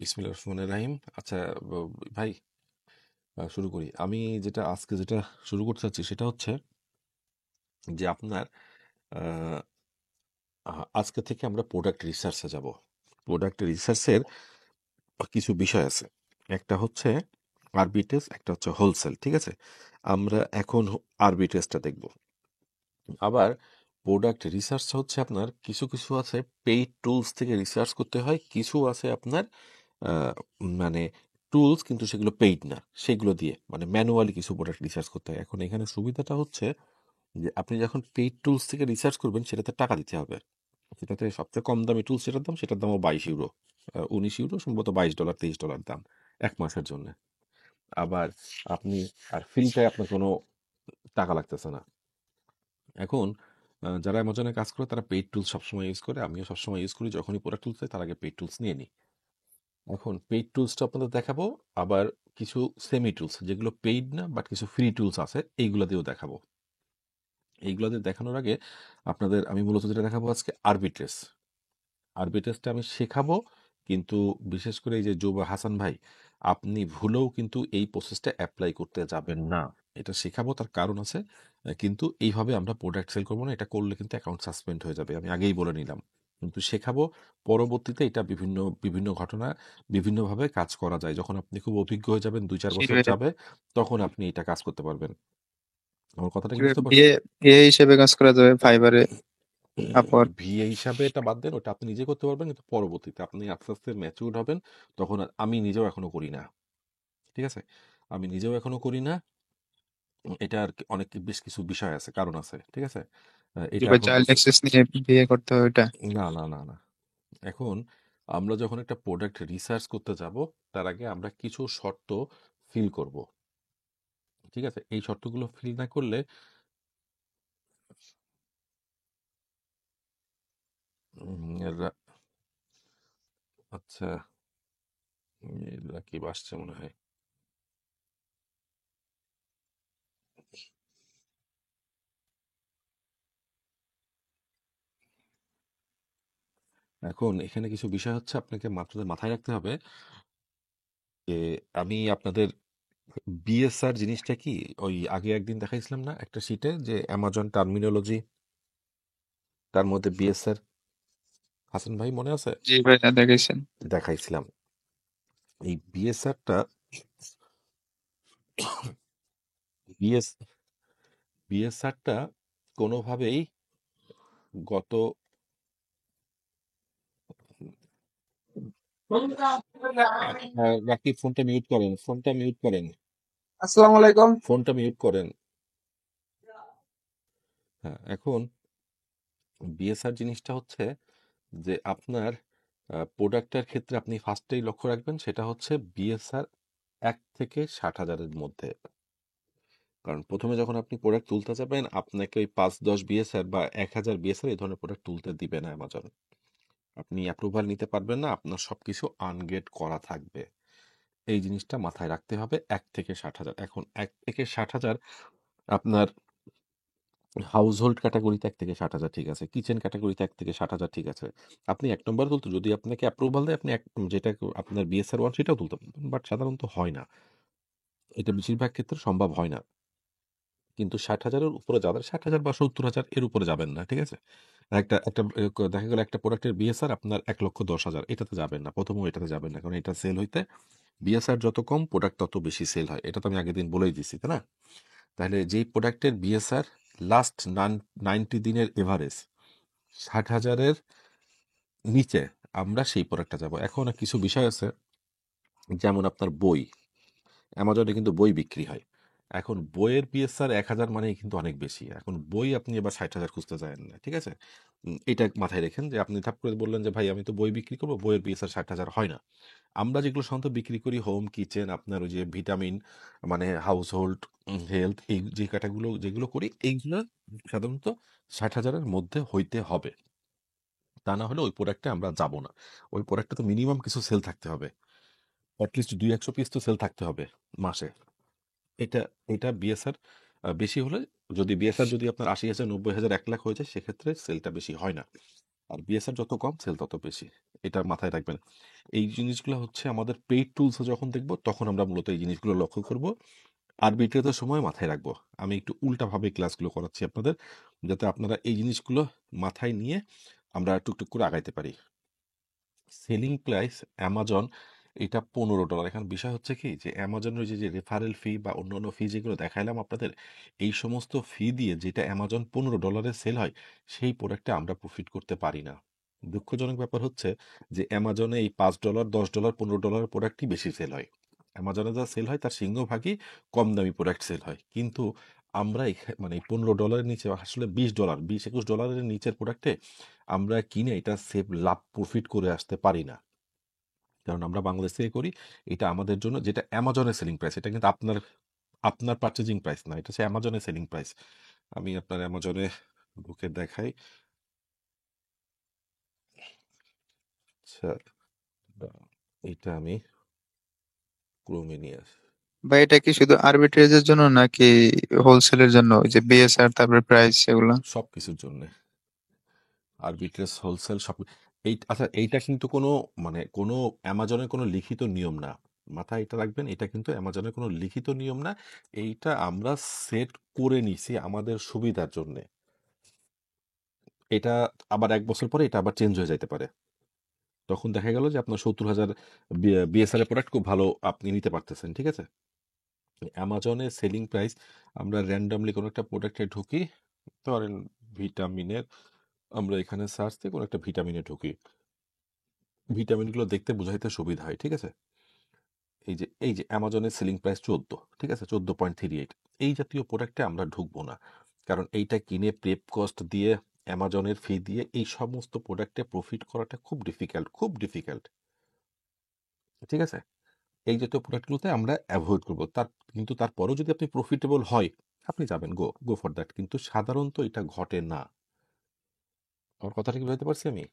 বিসমিল্লাহির রহমানির রহিম। আচ্ছা, ভাই, শুরু করি। আমি যেটা শুরু করতে চাচ্ছি সেটা হচ্ছে যে আপনার আহ, আজকে থেকে আমরা প্রোডাক্ট রিসার্চে যাব। প্রোডাক্ট রিসার্চের কিছু বিষয় আছে। একটা হচ্ছে আরবিটেস, একটা হচ্ছে হোলসেল। ঠিক আছে, আমরা এখন আরবিটেসটা দেখব। আবার প্রোডাক্ট রিসার্চ হচ্ছে আপনার কিছু কিছু আছে পেইড টুলস থেকে রিসার্চ করতে হয়, কিছু আছে আপনার আহ, মানে টুলস কিন্তু সেগুলো পেইড না, সেগুলো দিয়ে মানে ম্যানুয়ালি কিছু প্রোডাক্ট রিসার্চ করতে হয়। এখন এখানে সুবিধাটা হচ্ছে যে আপনি যখন পেইড টুলস থেকে রিসার্চ করবেন সেটাতে টাকা দিতে হবে। সেটাতে সবচেয়ে কম দামি টুলস সেটার দামও 22 ইউরো, 19 ইউরো, সম্ভবত $22 $23 দাম 1 মাসের জন্য। আবার আপনি ফ্রিতে আপনার কোনো টাকা লাগতেছে না। এখন যারা অ্যামাজনে কাজ করে তারা পেইড টুলস সবসময় ইউজ করে, আমিও সবসময় ইউজ করি। যখনই প্রোডাক্ট টুলস চাই তার আগে পেইড টুলস নিয়ে নিই। এখন পেইড টুলসটা আপনাদের দেখাবো, আবার কিছু সেমি টুলস যেগুলো পেইড না বাট কিছু ফ্রি টুলস আছে এইগুলো দিয়েও দেখাবো। এইগুলো দিয়ে দেখানোর আগে আপনাদের আমি মূলত যেটা দেখাবো আজকে আরবিট্রেস। আরবিট্রেসটা আমি শেখাবো, কিন্তু বিশেষ করে এই যে জোবা হাসান ভাই, আপনি ভুলেও কিন্তু এই প্রসেসটা অ্যাপ্লাই করতে যাবেন না। এটা শেখাবো, তার কারণ আছে। কিন্তু এইভাবে আমরা প্রোডাক্ট সেল করবো না, এটা করলে কিন্তু অ্যাকাউন্ট সাসপেন্ড হয়ে যাবে, আমি আগেই বলে নিলাম। কিন্তু শেখাবো, পরবর্তীতে এটা বিভিন্ন বিভিন্ন ঘটনা বিভিন্নভাবে কাজ করা যায়। যখন আপনি খুব অভিজ্ঞ হয়ে যাবেন, 2-4 বছর যাবে, তখন আপনি এটা কাজ করতে পারবেন। আমার কথাটা কি বুঝতে বিয়ে পারছেন? বিয়ে হিসেবে কাজ করা যাবে ফাইবারে, আপওয়ার্ক। ভিএ হিসাবে এটা বাদ দেন, ওটা আপনি নিজে করতে পারবেন, কিন্তু পরবর্তীতে আপনি আস্তে আস্তে ম্যাচিউরড হবেন। তখন আমি নিজেও এখনো করি না। ঠিক আছে, আমি নিজেও এখনো করি না। এটার অনেক বেশ কিছু বিষয় আছে, কারণ আছে। ঠিক আছে, এটা এখন চাইল্ড অ্যাক্সেস নিয়ে বিয়ে করতে হবে এটা। না, না, না, না। এখন আমরা যখন একটা প্রোডাক্ট রিসার্চ করতে যাব, তার আগে আমরা কিছু শর্ত ফিল করব। ঠিক আছে, এই শর্তগুলো ফিল না করলে আচ্ছা, রাকিব আসছে মনে হয়। এখন এখানে কিছু বিষয় হচ্ছে আপনাকে মাথায় রাখতে হবে যে আমি আপনাদের বিএসআর জিনিসটা কি, ওই আগে একদিন দেখাইছিলাম না একটা শিটে, যে অ্যামাজন টার্মিনোলজি, তার মধ্যে বিএসআর, হাসান ভাই মনে আছে? জি ভাই, দেখেছেন। দেখাইছিলাম। এই বিএসআরটা বিএস বিএসআরটা কোনোভাবেই গত রাকিব, ফোনটা মিউট করেন, ফোনটা মিউট করেন, আসসালামু আলাইকুম। ফোনটা মিউট করেন। হ্যাঁ, এখন বিএসআর জিনিসটা হচ্ছে যে আপনার প্রোডাক্টের ক্ষেত্রে আপনি ফার্স্টেই লক্ষ্য রাখবেন, সেটা হচ্ছে বিএসআর 1 থেকে 60,000-এর মধ্যে। কারণ প্রথমে যখন আপনি প্রোডাক্ট তুলতে যাবেন, আপনাকে ওই 5-10 বিএসআর বা 1,000 বিএসআর এই ধরনের প্রোডাক্ট তুলতে দিবে না অ্যামাজন। আপনি অ্যাপ্রুভাল নিতে পারবেন না, আপনার সবকিছু আনগেট করা থাকবে। এই জিনিসটা মাথায় রাখতে হবে। 1 থেকে 60,000, এখন 1 থেকে 60,000 আপনার হাউস হোল্ড ক্যাটাগরিতে 1 থেকে 60,000 ঠিক আছে, কিচেন ক্যাটাগরিতে 1 থেকে 60,000 ঠিক আছে। আপনি 1 নম্বর তুলতে যদি আপনাকে অ্যাপ্রুভাল দেয়, আপনি যেটা আপনার বিএসআর 1 সেটাও তুলতে পারবেন, বাট সাধারণত হয় না, এটা বেশিরভাগ ক্ষেত্রে সম্ভব হয় না। কিন্তু 60,000-এর উপরে যাবেন, 60,000 বা 70,000 এর উপরে যাবেন না। ঠিক আছে, একটা একটা দেখা গেল একটা প্রোডাক্টের বিএসআর আপনার 1,10,000, এটাতে যাবেন না, প্রথমেও এটাতে যাবেন না, কারণ এটা সেল হইতে বিএসআর যত কম প্রোডাক্ট তত বেশি সেল হয়। এটা তো আমি আগের দিন বলেই দিছি, তাই না? তাহলে যেই প্রোডাক্টের বিএসআর লাস্ট 90 দিনের এভারেজ 60,000-এর নিচে, আমরা সেই প্রোডাক্টটা যাব। এখন কিছু বিষয় আছে, যেমন আপনার বই, অ্যামাজনে কিন্তু বই বিক্রি হয়। এখন বইয়ের পিএসআর 1,000 মানেই কিন্তু অনেক বেশি। এখন বই আপনি এবার 60,000 খুঁজতে যায় না। ঠিক আছে, এটা মাথায় রেখেন যে আপনি ধাপ করে বললেন যে ভাই আমি তো বই বিক্রি করবো, বইয়ের পিএসআর 60,000 হয় না। আমরা যেগুলো সাধারণত বিক্রি করি, হোম কিচেন, আপনার ওই যে ভিটামিন, মানে হাউস হোল্ড, হেলথ, এই যে কাটাগুলো যেগুলো করি, এইগুলো সাধারণত 60,000-এর মধ্যে হইতে হবে। তা না হলে ওই প্রোডাক্টে আমরা যাব না। ওই প্রোডাক্টে তো মিনিমাম কিছু সেল থাকতে হবে, অ্যাটলিস্ট 200-100 পিস তো সেল থাকতে হবে মাসে। এটা এটা বিএসআর বেশি হলে, যদি বিএসআর যদি আপনার 80,000, 90,000, 1 লাখ হয়ে যায়, সেক্ষেত্রে সেলটা বেশি হয় না। আর বিএসআর যত কম সেল তত বেশি, এটা মাথায় রাখবেন। এই জিনিসগুলো হচ্ছে আমাদের পেইড টুলস যখন দেখবো তখন আমরা মূলত এই জিনিসগুলো লক্ষ্য করব। আরবিট্রেজের সময় মাথায় রাখবো। আমি একটু উল্টাভাবে ক্লাসগুলো করাচ্ছি আপনাদের, যাতে আপনারা এই জিনিসগুলো মাথায় নিয়ে আমরা টুকটুক করে আগাইতে পারি। সেলিং প্রাইস অ্যামাজন এটা $15। এখন বিষয় হচ্ছে কি যে অ্যামাজনের যে রেফারেল ফি বা অন্যান্য ফি যেগুলো দেখাইলাম আপনাদের, এই সমস্ত ফি দিয়ে যেটা অ্যামাজন $15 সেল হয় সেই প্রোডাক্টে আমরা প্রফিট করতে পারি না। দুঃখজনক ব্যাপার হচ্ছে যে অ্যামাজনে এই $5, $10, $15 প্রোডাক্টই বেশি সেল হয়। অ্যামাজনে যা সেল হয় তার সিংহভাগই কম দামি প্রোডাক্ট সেল হয়, কিন্তু আমরা মানে $15 নিচে আসলে $20, $20-21 নিচের প্রোডাক্টে আমরা কিনে এটা সেভ লাভ প্রফিট করে আসতে পারি না। কারণ আমরা বাংলাদেশ থেকে করি, এটা আমাদের জন্য যেটা অ্যামাজনের সেলিং প্রাইস, এটা কিন্তু আপনার আপনার পারচেজিং প্রাইস না, এটা হচ্ছে অ্যামাজনের সেলিং প্রাইস। আমি আপনার অ্যামাজনে ঢুকে দেখাই। আচ্ছা, এটা আমি ক্রোমে নিয়ে আসি। বা এটা কি শুধু আরবিট্রেজের জন্য নাকি হোলসেলের জন্য, ওই যে বিএসআর তারপরে প্রাইস এগুলো? সব কিছুর জন্য, আরবিট্রেজ, হোলসেল, সব। এই আচ্ছা, এইটা কিন্তু কোনো মানে কোনো অ্যামাজনের কোনো লিখিত নিয়ম না, মাথায় এটা রাখবেন, এটা কিন্তু অ্যামাজনের কোনো লিখিত নিয়ম না। এইটা আমরা সেট করে নিছি আমাদের সুবিধার জন্য। এটা আবার 1 বছর পরে এটা আবার চেঞ্জ হয়ে যাইতে পারে। তখন দেখা গেল যে আপনার 70,000 বিএসআর এর প্রোডাক্ট খুব ভালো আপনি নিতে পারতেছেন, ঠিক আছে। অ্যামাজনের সেলিং প্রাইস, আমরা র্যান্ডামলি কোনো একটা প্রোডাক্টে ঢুকি, ধরেন ভিটামিনের, আমরা এখানে সার্চ দিয়ে কোনো একটা ভিটামিনে ঢুকি, ভিটামিনগুলো দেখতে বোঝাইতে সুবিধা হয়, ঠিক আছে। এই যে অ্যামাজনের সেলিং প্রাইস 14, ঠিক আছে, 14.38। এই জাতীয় প্রোডাক্টে আমরা ঢুকবো না, কারণ এইটা কিনে প্রেপ কস্ট দিয়ে অ্যামাজনের ফি দিয়ে এই সমস্ত প্রোডাক্টে প্রফিট করাটা খুব ডিফিকাল্ট, খুব ডিফিকাল্ট, ঠিক আছে। এই জাতীয় প্রোডাক্টগুলোতে আমরা অ্যাভয়েড করবো। কিন্তু তারপরেও যদি আপনি প্রফিটেবল হয় আপনি যাবেন, গো গো ফর দ্যাট, কিন্তু সাধারণত এটা ঘটে না। আমার কথাটা কি বুঝতে পারছি আমি?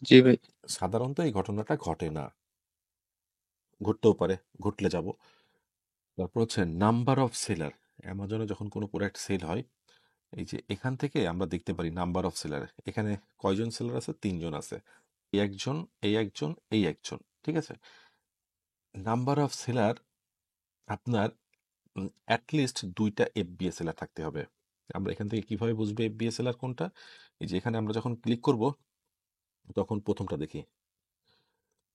জি ভাই। সাধারণত এই ঘটনাটা ঘটে না, ঘটতেও পারে, ঘটলে যাব। তারপর হচ্ছে নাম্বার অফ সেলার। অ্যামাজনে যখন কোনো প্রোডাক্ট সেল হয়, এই যে এখান থেকে আমরা দেখতে পারি নাম্বার অফ সেলার। এখানে কয়জন সেলার আছে? 3 জন আছে, এই একজন, এই একজন, এই একজন, ঠিক আছে। নাম্বার অফ সেলার আপনার অ্যাটলিস্ট 2টা এফবিএ সেলার থাকতে হবে। আমরা এখান থেকে কিভাবে বুঝবো এফবিএ সেলার কোনটা? এই যে এখানে আমরা যখন ক্লিক করব তখন প্রথমটা দেখি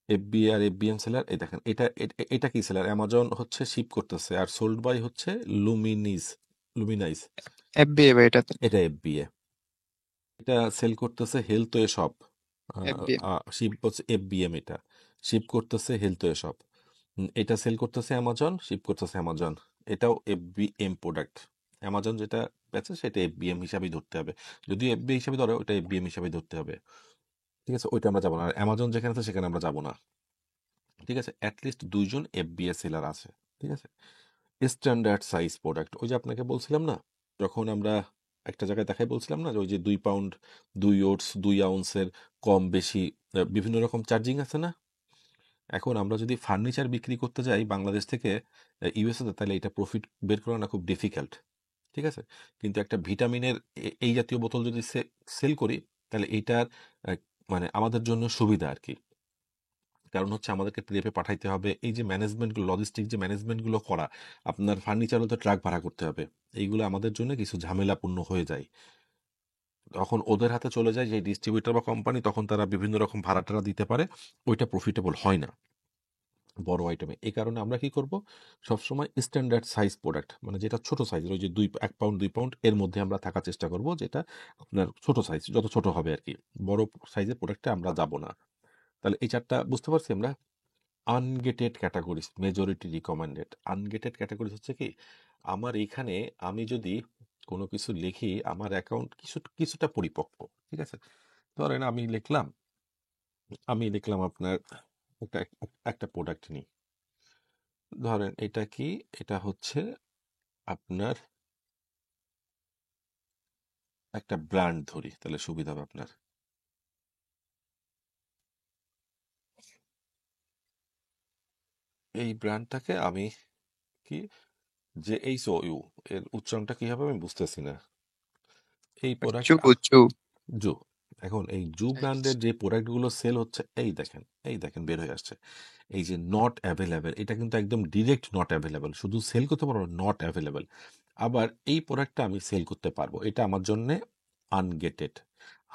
এফবিএ আর এফবিএম সেলার। এই দেখেন, এটা কি সেলার? অ্যামাজন হচ্ছে শিপ করতেছে, আর সোল্ড বাই হচ্ছে লুমিনাইজ। এফবিএ ভাই এটাতে। এটা এফবিএ। এটা সেল করতেছে health way shop, FBA. Ship হচ্ছে এফবিএম। এটা শিপ করতেছে হেলথ ওয়ে শপ। এটা সেল করতেছে অ্যামাজন, শিপ করতেছে অ্যামাজন। এটাও এফবিএম প্রোডাক্ট। অ্যামাজন যেটা বেচে সেটা এফবিএম হিসাবেই ধরতে হবে, যদি এফবি হিসাবে ধরে ওটা এফবিএম হিসাবে ধরতে হবে, ঠিক আছে। ওইটা আমরা যাবো না, আর অ্যামাজন যেখানে আছে সেখানে আমরা যাবো না, ঠিক আছে। অ্যাটলিস্ট 2জন এফবিএ সেলার আছে, ঠিক আছে। স্ট্যান্ডার্ড সাইজ প্রোডাক্ট, ওই যে আপনাকে বলছিলাম না, যখন আমরা একটা জায়গায় দেখাই বলছিলাম না যে ওই যে 2 পাউন্ড, 2 ওটস, 2 আউন্সের কম বেশি বিভিন্ন রকম চার্জিং আছে না। এখন আমরা যদি ফার্নিচার বিক্রি করতে যাই বাংলাদেশ থেকে ইউএসএতে, তাহলে এটা প্রফিট বের করা না খুব ডিফিকাল্ট, ঠিক আছে। কিন্তু একটা ভিটামিনের এই জাতীয় বোতল যদি সেল করি, তাহলে এইটার আহ, মানে আমাদের জন্য সুবিধা আর কি। কারণ হচ্ছে আমাদেরকে ট্রেপে পাঠাইতে হবে, এই যে ম্যানেজমেন্টগুলো, লজিস্টিক যে ম্যানেজমেন্টগুলো করা, আপনার ফার্নিচারও তো ট্রাক ভাড়া করতে হবে, এইগুলো আমাদের জন্য কিছু ঝামেলাপূর্ণ হয়ে যায়। তখন ওদের হাতে চলে যায় যে ডিস্ট্রিবিউটর বা কোম্পানি, তখন তারা বিভিন্ন রকম ভাড়া টাড়া দিতে পারে, ওইটা প্রফিটেবল হয় না বড় আইটেমে। এই কারণে আমরা কি করব, সবসময় স্ট্যান্ডার্ড সাইজ প্রোডাক্ট, মানে যেটা ছোট সাইজের, ওই যে 1 পাউন্ড 2 পাউন্ড এর মধ্যে আমরা থাকার চেষ্টা করব, যেটা আপনার ছোট সাইজ, যত ছোট হবে আর কি। বড় সাইজের প্রোডাক্টে আমরা যাব না। তাহলে এই চারটা বুঝতে পারছি আমরা। আনগেটেড ক্যাটাগরিজ, মেজরিটি রিকমেন্ডেড। আনগেটেড ক্যাটাগরিজ হচ্ছে কি, আমার এখানে আমি যদি কোনো কিছু লিখি, আমার অ্যাকাউন্ট কিছুটা পরিপক্ক, ঠিক আছে। ধরেন আমি লিখলাম আপনার একটা একটা প্রোডাক্ট নিই। ধরেন এটা কি, এটা হচ্ছে আপনার একটা ব্র্যান্ড ধরি, তাহলে সুবিধা হবে আপনার। এই ব্র্যান্ডটাকে আমি কি, যে এইচ ও ইউ, এর উচ্চারণটা কি হবে আমি বুঝতেছি না। এই প্রোডাক্ট, চুপু চু। জু। এখন এই জু ব্র্যান্ডের যে প্রোডাক্টগুলো সেল হচ্ছে, এই দেখেন বের হয়ে আসছে। এই যে নট অ্যাভেলেবেল, এটা কিন্তু একদম ডিরেক্ট নট অ্যাভেলেবেল, শুধু সেল করতে পারবো নট অ্যাভেলেবেল। আবার এই প্রোডাক্টটা আমি সেল করতে পারবো, এটা আমার জন্য আনগেটেড।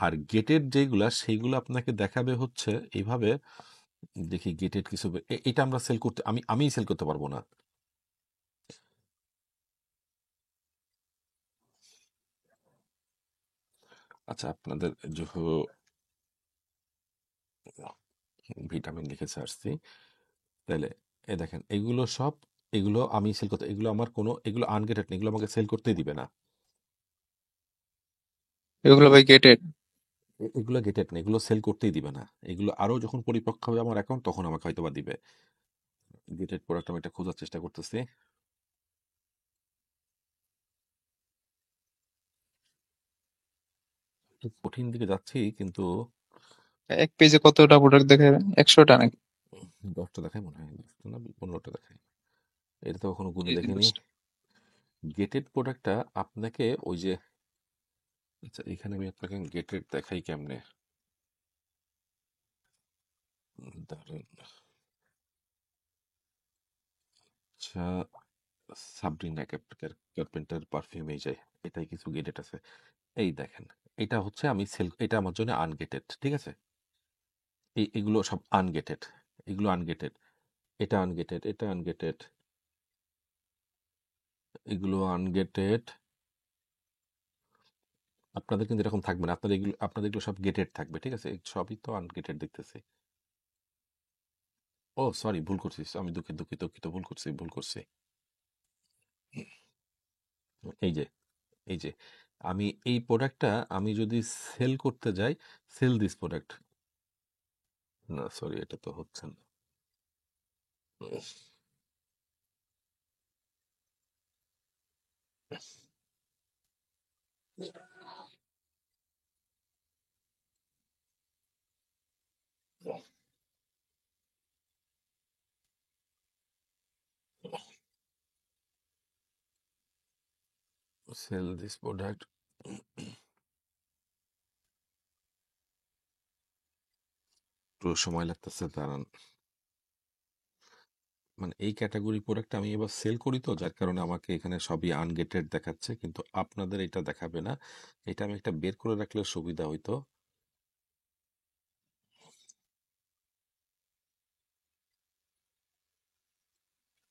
আর গেটেড যেগুলা সেইগুলো আপনাকে দেখাবে হচ্ছে এইভাবে। দেখি গেটেড কিছু এটা আমরা সেল করতে, আমি সেল করতে পারবো না। আচ্ছা, আপনাদের ভিটামিন লিখে আসছি, তাহলে এ দেখেন এগুলো সব, এগুলো আমি সেল করতে, এগুলো আমার কোনো, এগুলো আনগেটেড না, এগুলো আমাকে সেল করতেই দিবে না। এগুলো ভাই গেটেড? এগুলো গেটেড না, এগুলো সেল করতেই দিবে না। এগুলো আরো যখন পরিপক্ক হবে আমার অ্যাকাউন্ট, তখন আমাকে হয়তো বা দিবে। গেটেড প্রোডাক্ট আমি এটা খোঁজার চেষ্টা করতেছি। একটু কঠিন দিকে যাচ্ছি কিন্তু। এক পেজে কতটা প্রোডাক্ট দেখাবে? 100টা নাকি? 10টা দেখায় মনে হয়, 10টা না 15টা দেখায়, এটা তো কখনো গুনে এই যে দেখিনি। 10টা। গেটেড প্রোডাক্টটা আপনাকে ওই যে, আচ্ছা এখানে আমি আপনাকে গেটেড দেখাই কেমনে, দাঁড়ান। আচ্ছা, সাবরিনা কার্পেন্টার পারফিউম, এই যে এটাই কিছু গেটেড আছে। এই দেখেন, এটা হচ্ছে আমি সেল, এটা আমার জন্য আনগেটেড, ঠিক আছে। এগুলো সব আনগেটেড, এগুলো আনগেটেড, এটা আনগেটেড, এটা আনগেটেড, এগুলো আনগেটেড। আপনাদের কিন্তু এরকম থাকবে না, আপনাদের এগুলো সব গেটেড থাকবে, ঠিক আছে। সবই তো আনগেটেড দেখতেছি। ও সরি, ভুল করছি, আমি দুঃখিত দুঃখিত দুঃখিত, ভুল করছি। এই যে, এই যে আমি এই প্রোডাক্টটা আমি যদি সেল করতে যাই, সেল দিস প্রোডাক্ট, না সরি, এটা তো হচ্ছে না। সেল দিস প্রোডাক্ট, একটু সময় লাগতেছে, দাঁড়ান। মানে এই ক্যাটাগরি প্রোডাক্ট আমি এবার সেল করি, তো যার কারণে আমাকে এখানে সবই আনগেটেড দেখাচ্ছে, কিন্তু আপনাদের এটা দেখাবে না। এটা আমি একটা বের করে রাখলে সুবিধা হইতো।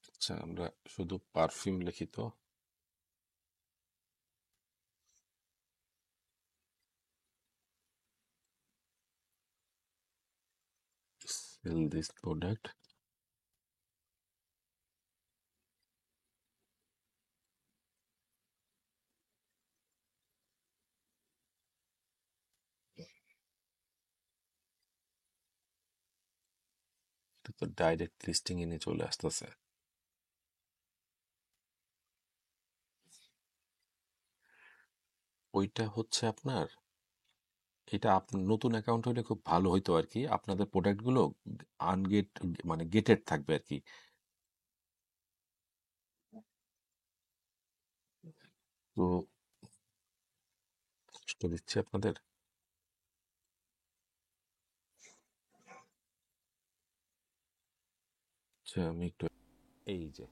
আচ্ছা, আমরা শুধু পারফিউম লিখি তো। সেল দিস প্রোডাক্ট, এটা তো ডাইরেক্ট লিস্টিং এনে চলে আসতেছে। ওইটা হচ্ছে আপনার, এটা আপনার নতুন অ্যাকাউন্ট হলে খুব ভালো হইতো আর কি, আপনাদের প্রোডাক্টগুলো আনগেট, মানে গেটেড থাকবে আর কি। তো কষ্ট দিচ্ছি আপনাদের। আচ্ছা আমি একটু, এই যে,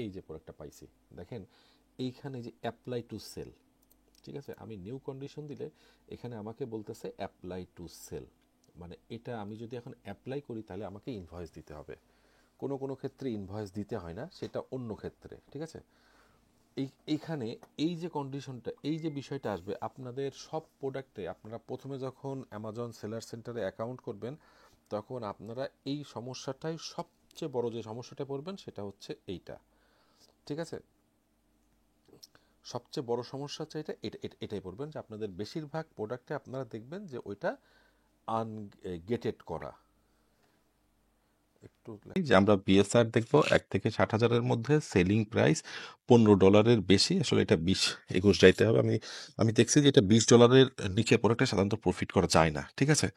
এই যে প্রোডাক্টটা পাইছি, দেখেন এইখানে যে অ্যাপ্লাই টু সেল, ঠিক আছে। আমি নিউ কন্ডিশন দিলে এখানে আমাকে বলতেছে অ্যাপ্লাই টু সেল, মানে এটা আমি যদি এখন অ্যাপ্লাই করি তাহলে আমাকে ইনভয়েস দিতে হবে। কোনো কোনো ক্ষেত্রে ইনভয়েস দিতে হয় না, সেটা অন্য ক্ষেত্রে, ঠিক আছে। এইখানে এই যে কন্ডিশনটা, এই যে বিষয়টা আসবে আপনাদের সব প্রোডাক্টে, আপনারা প্রথমে যখন অ্যামাজন সেলার সেন্টারে অ্যাকাউন্ট করবেন, তখন আপনারা এই সমস্যাটাই, সবচেয়ে বড় যে সমস্যাটা পড়বেন সেটা হচ্ছে এইটা, ঠিক আছে। সবচেয়ে বড় সমস্যা হচ্ছে এটাই পড়বেন, যে আপনাদের বেশিরভাগ প্রোডাক্টে আপনারা দেখবেন যে ওইটা আনগেটেড করা। একটু যে আমরা বিএসআর দেখবো 1 থেকে 60 হাজারের মধ্যে, সেলিং প্রাইস $15 বেশি, আসলে এটা 20-21 যাইতে হবে। আমি দেখছি যে এটা $20 নিচে প্রোডাক্টে সাধারণত প্রফিট করা যায় না, ঠিক আছে।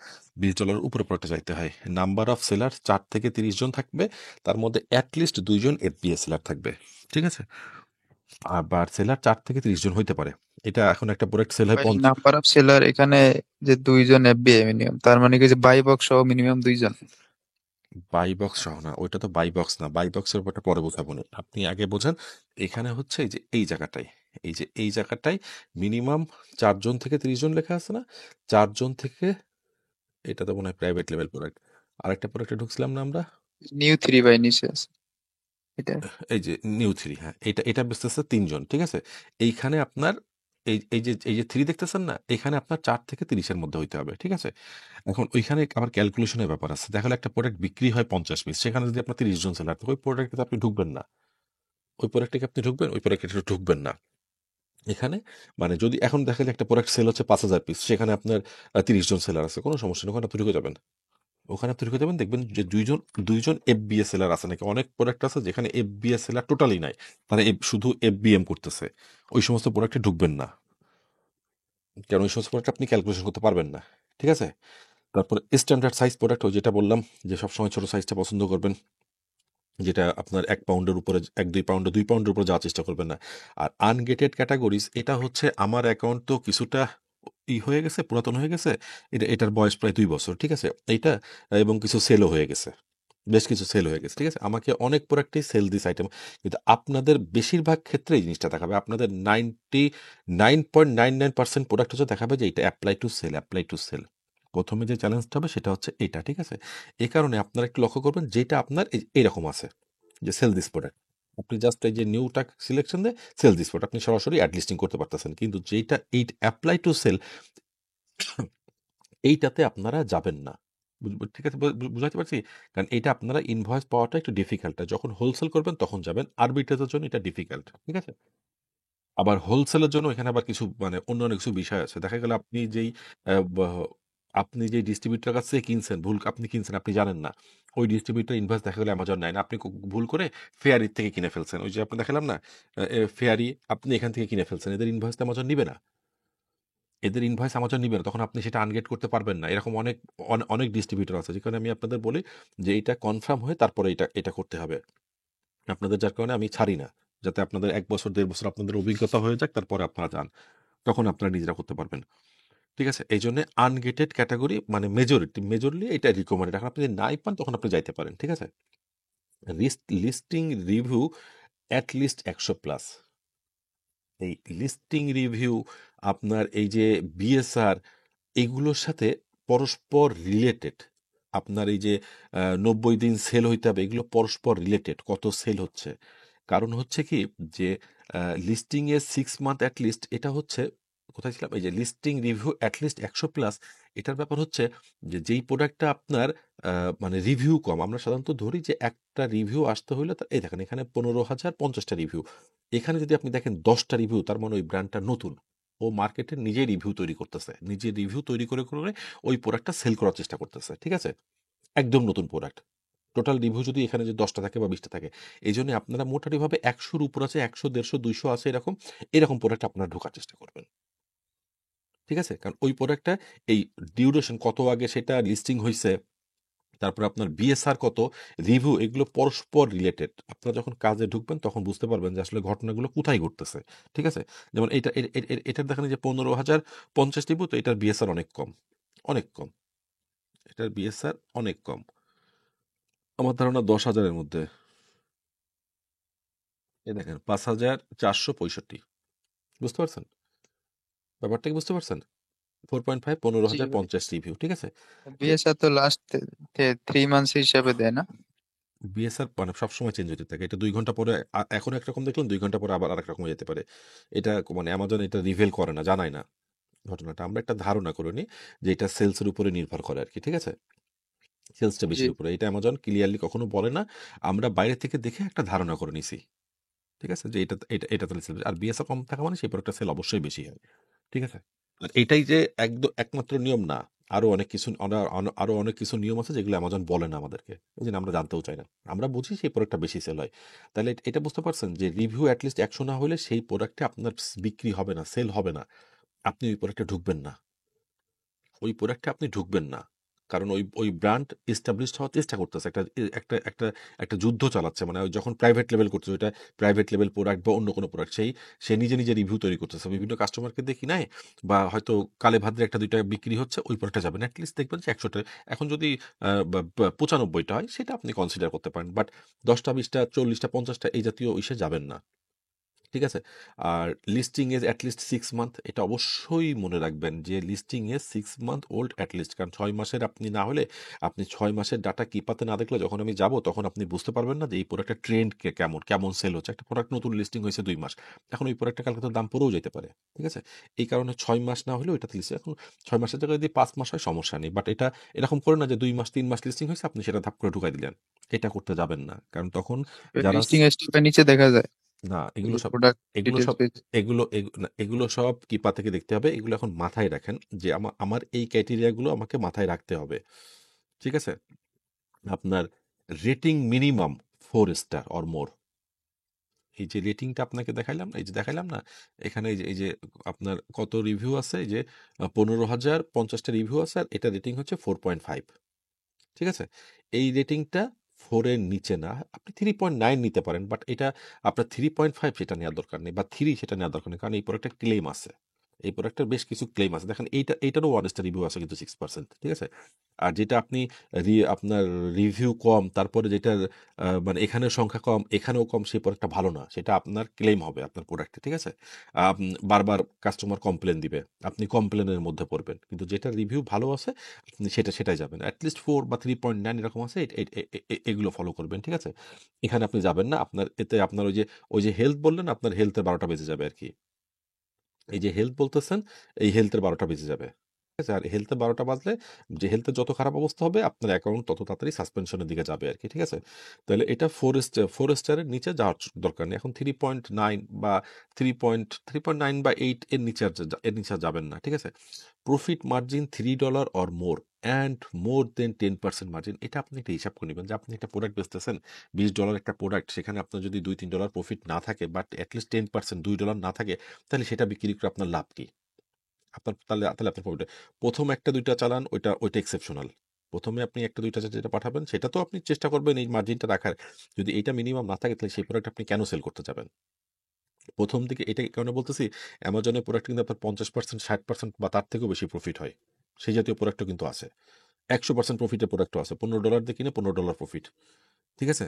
$20 উপরে প্রোডাক্টে যাইতে হয়। নাম্বার অফ সেলার 4 থেকে 30 জন থাকবে, তার মধ্যে অ্যাটলিস্ট 2 জন এফবিএ সেলার থাকবে, ঠিক আছে। আবার সেলার 4 থেকে 30 জন হইতে পারে। এটা এখন একটা প্রোডাক্ট সেল হয় ভাই নাম্বার অফ সেলার এখানে যে 2 জন এফবিআই মিনিমাম, তার মানে কি যে বাই বক্স সহ মিনিমাম 2 জন? বাই বক্স সহ না, ওইটা তো বাই বক্স না, বাই বক্সের ব্যাপারটা পরে বোঝাবো না, আপনি আগে বোঝেন। এখানে হচ্ছে এই যে এই জায়গাটায়, এই যে এই জায়গাটায় মিনিমাম 4 জন থেকে 30 জন লেখা আছে না, 4 জন থেকে, এটা তো মনে হয় প্রাইভেট লেভেল প্রোডাক্ট। আরেকটা প্রোডাক্টে ঢুকছিলাম না আমরা, নিউ 3 বাই নিচে আছে এটা। এই যে নিউ থ্রি, হ্যাঁ এটা এটা বেচতেছে 3 জন, ঠিক আছে। এইখানে আপনার এই যে থ্রি দেখতেছেন না, এখানে আপনার 4 থেকে 30-এর মধ্যে হইতে হবে, ঠিক আছে। এখন ওইখানে আবার ক্যালকুলেশনের ব্যাপার আছে, দেখা গেলো একটা প্রোডাক্ট বিক্রি হয় 50 পিস, সেখানে যদি আপনার 30 জন সেলার, ওই প্রোডাক্টে আপনি ঢুকবেন না, ওই প্রোডাক্টে আপনি ঢুকবেন, ওই প্রোডাক্টে ঢুকবেন না এখানে। মানে যদি এখন দেখা যায় একটা প্রোডাক্ট সেল হচ্ছে 5,000 পিস, সেখানে আপনার 30 জন সেলার আছে, কোনো সমস্যা নেই, ওখানে আপনি ঢুকে যাবেন। ওখানে আপনি ঢুকে যাবেন, দেখবেন যে দুইজন দুইজন এফবিএস সেলার আছে নাকি। অনেক প্রোডাক্ট আছে যেখানে এফবিএস সেলার টোটালি নাই, তারা শুধু এফবিএম করতেছে, ওই সমস্ত প্রোডাক্টে ঢুকবেন না, কারণ ওই সমস্ত প্রোডাক্ট আপনি ক্যালকুলেশন করতে পারবেন না, ঠিক আছে। তারপর স্ট্যান্ডার্ড সাইজ প্রোডাক্ট, যেটা বললাম যে সবসময় ছোট সাইজটা পছন্দ করবেন, যেটা আপনার 1 পাউন্ডের উপরে, 1-2 পাউন্ড, 2 পাউন্ডের উপরে যাওয়ার চেষ্টা করবেন না। আর আনগেটেড ক্যাটাগরিজ, এটা হচ্ছে আমার অ্যাকাউন্ট তো কিছুটা হয়ে গেছে, পুরাতন হয়ে গেছে, এটার বয়স প্রায় 2 বছর, ঠিক আছে এইটা, এবং কিছু সেলও হয়ে গেছে, বেশ কিছু সেল হয়ে গেছে, ঠিক আছে। আমাকে অনেক প্রোডাক্টই সেল দিস আইটেম, কিন্তু আপনাদের বেশিরভাগ ক্ষেত্রে এই জিনিসটা দেখাবে, আপনাদের 99.99% প্রোডাক্ট হচ্ছে দেখাবে যে এটা apply to sell, apply to sell. প্রথমে যে চ্যালেঞ্জটা হবে সেটা হচ্ছে এটা, ঠিক আছে। এই কারণে আপনারা একটু লক্ষ্য করবেন যেটা আপনার এইরকম আছে, যে সেল দিস প্রোডাক্ট, আপনি জাস্ট এই যে নিউটা সিলেকশন দিয়ে সেল দিস প্রোডাক্ট, আপনি সরাসরি অ্যাড লিস্টিং করতে পারতেছেন, কিন্তু যেটা এই অ্যাপ্লাই টু সেল, এইটাতে আপনারা যাবেন না। ঠিক আছে, বুঝাতে পারছি? কারণ এইটা আপনারা ইনভয়েস পাওয়াটা একটু ডিফিকাল্ট, যখন হোলসেল করবেন তখন যাবেন, আরবিট্রেজের জন্য এটা ডিফিকাল্ট, ঠিক আছে। আবার হোলসেলের জন্য এখানে আবার কিছু মানে অন্যান্য কিছু বিষয় আছে, দেখা গেল আপনি যে ডিস্ট্রিবিউটর কাছ থেকে কিনছেন, ভুল আপনি কিনছেন, আপনি জানেন না, ওই ডিস্ট্রিবিউটর ইনভয়েস দেখা গেলো অ্যামাজন নেয় না, আপনি ভুল করে ফেয়ারির থেকে কিনে ফেলছেন, ওই যে আপনি দেখালাম না, ফেয়ারি আপনি এখান থেকে কিনে ফেলছেন, এদের ইনভয়েস তো অ্যামাজন নিবে না, এদের ইনভয়েস অ্যামাজন নিবে না, তখন আপনি সেটা আনগেট করতে পারবেন না। এরকম অনেক অনেক ডিস্ট্রিবিউটর আছে, যেখানে আমি আপনাদের বলি যে এটা কনফার্ম হয়ে তারপরে এটা এটা করতে হবে আপনাদের, যার কারণে আমি ছাড়ি না, যাতে আপনাদের 1 বছর 1.5 বছর আপনাদের অভিজ্ঞতা হয়ে যাক, তারপরে আপনারা যান, তখন আপনারা নিজেরা করতে পারবেন, ঠিক আছে। এই জন্য আনগেটেড ক্যাটাগরি মানে মেজরলি এটা রিকমেন্ডেড, এখন আপনি যদি নাই পান তখন আপনি যাইতে পারেন, ঠিক আছে। লিস্টিং রিভিউ অ্যাট লিস্ট 100+, এই লিস্টিং রিভিউ আপনার এই যে বিএসআর, এগুলোর সাথে পরস্পর রিলেটেড। আপনার এই যে 90 দিন সেল হইতে হবে, এগুলো পরস্পর রিলেটেড, কত সেল হচ্ছে। কারণ হচ্ছে কি যে লিস্টিং এ 6 মান্থ অ্যাটলিস্ট, এটা হচ্ছে কোথায় ছিলাম, এই যে লিস্টিং রিভিউ অ্যাটলিস্ট 100+, এটার ব্যাপার হচ্ছে যে যেই প্রোডাক্টটা আপনার মানে রিভিউ কম, আমরা সাধারণত ধরি যে একটা রিভিউ আসতে হইলে এই দেখেন এখানে 15,050টা রিভিউ, এখানে যদি আপনি দেখেন 10টা রিভিউ, তার মানে ওই ব্র্যান্ডটা নতুন, ও মার্কেটে নিজেই রিভিউ তৈরি করতেছে, নিজে রিভিউ তৈরি করে করে ওই প্রোডাক্টটা সেল করার চেষ্টা করতেছে, ঠিক আছে। একদম নতুন প্রোডাক্ট, টোটাল রিভিউ যদি এখানে যে 10টা থাকে বা 20টা থাকে, এই জন্য আপনারা মোটামুটিভাবে 100-র উপর আছে, 100, 150, 200 আছে, এরকম এরকম প্রোডাক্ট আপনারা ঢোকার চেষ্টা করবেন, ঠিক আছে। কারণ ওই প্রোডাক্টটা এই ডিউরেশন কত আগে সেটা লিস্টিং হয়েছে, তারপর আপনার বিএসআর কত, রিভিউ, এগুলো পরস্পর রিলেটেড। আপনারা যখন কাজে ঢুকবেন তখন বুঝতে পারবেন যে আসলে ঘটনাগুলো কোথায় ঘটতেছে, ঠিক আছে। যেমন এটা এটার দেখেন যে 15,050 রিভিউ, তো এটার বিএসআর অনেক কম, অনেক কম, এটার বিএসআর অনেক কম, আমার ধারণা 10,000-এর মধ্যে। এই দেখেন 5,465, বুঝতে পারছেন ব্যাপারটা, কি বুঝতে পারছেন? 4.5, জি ভাই। 15,050 রিভিউ, ঠিক আছে। তো বিএসআর তো লাস্ট 3 মান্থস হিসাবে দেয় না? বিএসআর মানে সবসময় চেঞ্জ হতে থাকে, এটা 2 ঘন্টা পরে এখন একরকম দেখলাম, 2 ঘন্টা পরে আবার আরেক রকম হয়ে যেতে পারে। এটা মানে অ্যামাজন এটা রিভেল করে না, জানায় না ঘটনাটা, আমরা একটা ধারণা করে নিই যে এটা সেলসের উপরে নির্ভর করে আর কি, ঠিক আছে। সেলসটা জি। বেশির উপরে, এটা অ্যামাজন ক্লিয়ারলি কখনো বলে না, আমরা বাইরে থেকে দেখে একটা ধারণা করে নিছি, ঠিক আছে, যে এটা এটা এটা তাহলে সেল, আর বিএসআর কম থাকা মানে সেই প্রোডাক্টটা সেল অবশ্যই বেশি হয়, ঠিক আছে। আর এটাই যে একদম একমাত্র নিয়ম না, আরো অনেক কিছু আরো অনেক কিছু নিয়ম আছে যেগুলো অ্যামাজন বলে না আমাদেরকে, এই জন্য আমরা জানতেও চাই না, আমরা বুঝি সেই প্রোডাক্টটা বেশি সেল হয়। তাহলে এটা বুঝতে পারছেন যে রিভিউ অ্যাটলিস্ট 100 না হলে সেই প্রোডাক্টে আপনার বিক্রি হবে না, সেল হবে না, আপনি ওই প্রোডাক্টে ঢুকবেন না, ওই প্রোডাক্টে আপনি ঢুকবেন না, কারণ ওই ব্র্যান্ড এস্টাবলিশড হওয়ার চেষ্টা করতেছে, একটা একটা একটা একটা যুদ্ধ চালাচ্ছে, মানে ওই যখন প্রাইভেট লেভেল করছে ওইটা প্রাইভেট লেভেল প্রোডাক্ট বা অন্য কোনো প্রোডাক্ট, সে নিজে নিজে রিভিউ তৈরি করতেছে, বিভিন্ন কাস্টমারকে দেখি নাই, বা হয়তো কালে ভাদ্রে একটা দুইটা বিক্রি হচ্ছে, ওই প্রোডাক্টটা যাবে না, অ্যাটলিস্ট দেখবেন যে 100টা, এখন যদি 95টা হয় সেটা আপনি কনসিডার করতে পারেন, বাট 10টা 20টা 40টা 50টা এই জাতীয় ইসে যাবেন না। ঠিক আছে? আর লিস্টিং এজ অ্যাটলিস্ট 6 মান্থ, এটা অবশ্যই মনে রাখবেন যে listing age 6 month old at least, কারণ 6 মাসের আপনি না হলে, আপনি 6 মাসের ডাটা কিপাতে না দেখলে যখন আমি যাব তখন আপনি বুঝতে পারবেন না যে এই প্রোডাক্টের ট্রেন্ড কেমন কেমন সেল হচ্ছে। একটা প্রোডাক্ট নতুন লিস্টিং হয়েছে 2 মাস, এখন ওই প্রোডাক্টটা কালকে তো দাম পড়েও যেতে পারে। ঠিক আছে? এই কারণে 6 মাস না হলেও এটাতে লিস্টিং, এখন 6 মাসের জায়গায় যদি 5 মাস হয় সমস্যা নেই, বাট এটা এরকম করে না যে 2 মাস 3 মাস লিস্টিং হয়েছে আপনি সেটা ধাপ করে ঢুকাই দিলেন, এটা করতে যাবেন না, কারণ তখন যারা লিস্টিং স্টপের নিচে দেখা যায় না, এগুলো যে সব প্রোডাক্ট এগুলো ডিটেলস সব পেজ। এগুলো সব কিপা থেকে দেখতে হবে। এগুলো এখন মাথায় রাখেন যে আমার এই ক্রাইটেরিয়া গুলো আমাকে মাথায় রাখতে হবে। ঠিক আছে? আপনার rating minimum 4 star or more. এই যে রেটিংটা আপনাকে দেখাইলাম, এই যে দেখাইলাম না, এখানে এই যে আপনার কত রিভিউ আছে, এই যে 15,050টা রিভিউ আছে, আর এটা রেটিং হচ্ছে 4.5। ঠিক আছে? এই রেটিংটা 4-এর নিচে না, আপনি 3.9 নিতে পারেন, বাট এটা আপনার 3.5 সেটা নেওয়ার দরকার নেই, বা 3 সেটা নেওয়ার দরকার নেই, কারণ এই প্রোডাক্টের ক্লেম আছে। এই প্রোডাক্টের বেশ কিছু ক্লেম আছে। দেখেন এইটারও 1 স্টার রিভিউ আছে কিন্তু 6%। ঠিক আছে? আর যেটা আপনি আপনার রিভিউ কম, তারপরে যেটার মানে এখানেও সংখ্যা কম এখানেও কম, সেই প্রোডাক্টটা ভালো না, সেটা আপনার ক্লেম হবে আপনার প্রোডাক্টে। ঠিক আছে? বারবার কাস্টমার কমপ্লেন দিবে, আপনি কমপ্লেনের মধ্যে পড়বেন, কিন্তু যেটা রিভিউ ভালো আছে আপনি সেটাই যাবেন, অ্যাটলিস্ট 4 বা 3.9 এরকম আছে, এগুলো ফলো করবেন। ঠিক আছে? এখানে আপনি যাবেন না, আপনার এতে আপনার ওই যে হেলথ বললেন, আপনার হেলথের 12টা বেজে যাবে আর কি। এই যে হেলথ বলতেছেন, এই হেলথের 12টা বেজে যাবে। ঠিক আছে? আর হেলথের 12টা বাজলে যে হেলথের যত খারাপ অবস্থা হবে আপনার অ্যাকাউন্ট তত তাড়াতাড়ি সাসপেনশনের দিকে যাবে আর কি। ঠিক আছে? তাহলে এটা 4 স্টারের নিচে যাওয়ার দরকার নেই। এখন 3.9 বা 3.9 বা 8 এর নিচে আর যাবেন না। ঠিক আছে? Profit margin $3 or more and more than 10% margin, এটা আপনি একটা হিসাব করে নেবেন যে আপনি একটা প্রোডাক্ট বেচতেছেন $20 একটা প্রোডাক্ট, সেখানে আপনার যদি $2-3 প্রফিট না থাকে, বাট অ্যাটলিস্ট 10% $2 না থাকে, তাহলে সেটা বিক্রি করে আপনার লাভ কি? তাহলে আপনার প্রফিট, প্রথম একটা দুইটা চালান, ওইটা এক্সেপশনাল। প্রথমে আপনি একটা দুইটা যেটা পাঠাবেন সেটা তো আপনি চেষ্টা করবেন এই মার্জিনটা রাখার। যদি এটা মিনিমাম না থাকে তাহলে সেই প্রোডাক্ট আপনি কেন সেল করতে যাবেন? প্রথম দিকে এটা কেন বলতেছি, অ্যামাজনের প্রোডাক্ট কিন্তু আপনার 50% 60% বা তার থেকেও বেশি প্রফিট হয়, সেই জাতীয় প্রোডাক্টও কিন্তু আছে। 100% প্রফিটের প্রোডাক্টও আছে, $15 দিয়ে কিনে $15 প্রফিট। ঠিক আছে?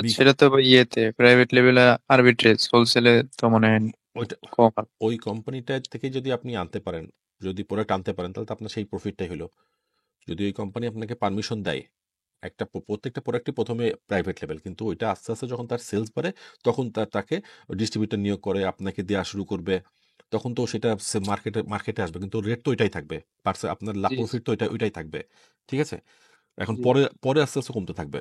বি- সেটা তো আবার ইয়েতে প্রাইভেট লেভেলে আরবিট্রেজ, হোলসেলে তো মনে হয় ওইটা কম আর। ওই কোম্পানিটা থেকে যদি আপনি আনতে পারেন, যদি প্রোডাক্ট আনতে পারেন, তাহলে তো আপনার সেই প্রফিটটাই হলো। যদি ওই কোম্পানি আপনাকে পারমিশন দেয়, প্রত্যেকটা প্রোডাক্টই প্রথমে প্রাইভেট লেভেল, কিন্তু ওইটা আস্তে আস্তে যখন তার সেলস বাড়ে তখন তাকে ডিস্ট্রিবিউটর নিয়োগ করে আপনাকে দেওয়া শুরু করবে, তখন তো সেটা মার্কেটে মার্কেটে আসবে, কিন্তু রেট তো ওইটাই থাকবে, আপনার লাভ জি প্রফিট তো ওইটাই থাকবে। ঠিক আছে? এখন জি। পরে পরে আস্তে আস্তে কমতে থাকবে।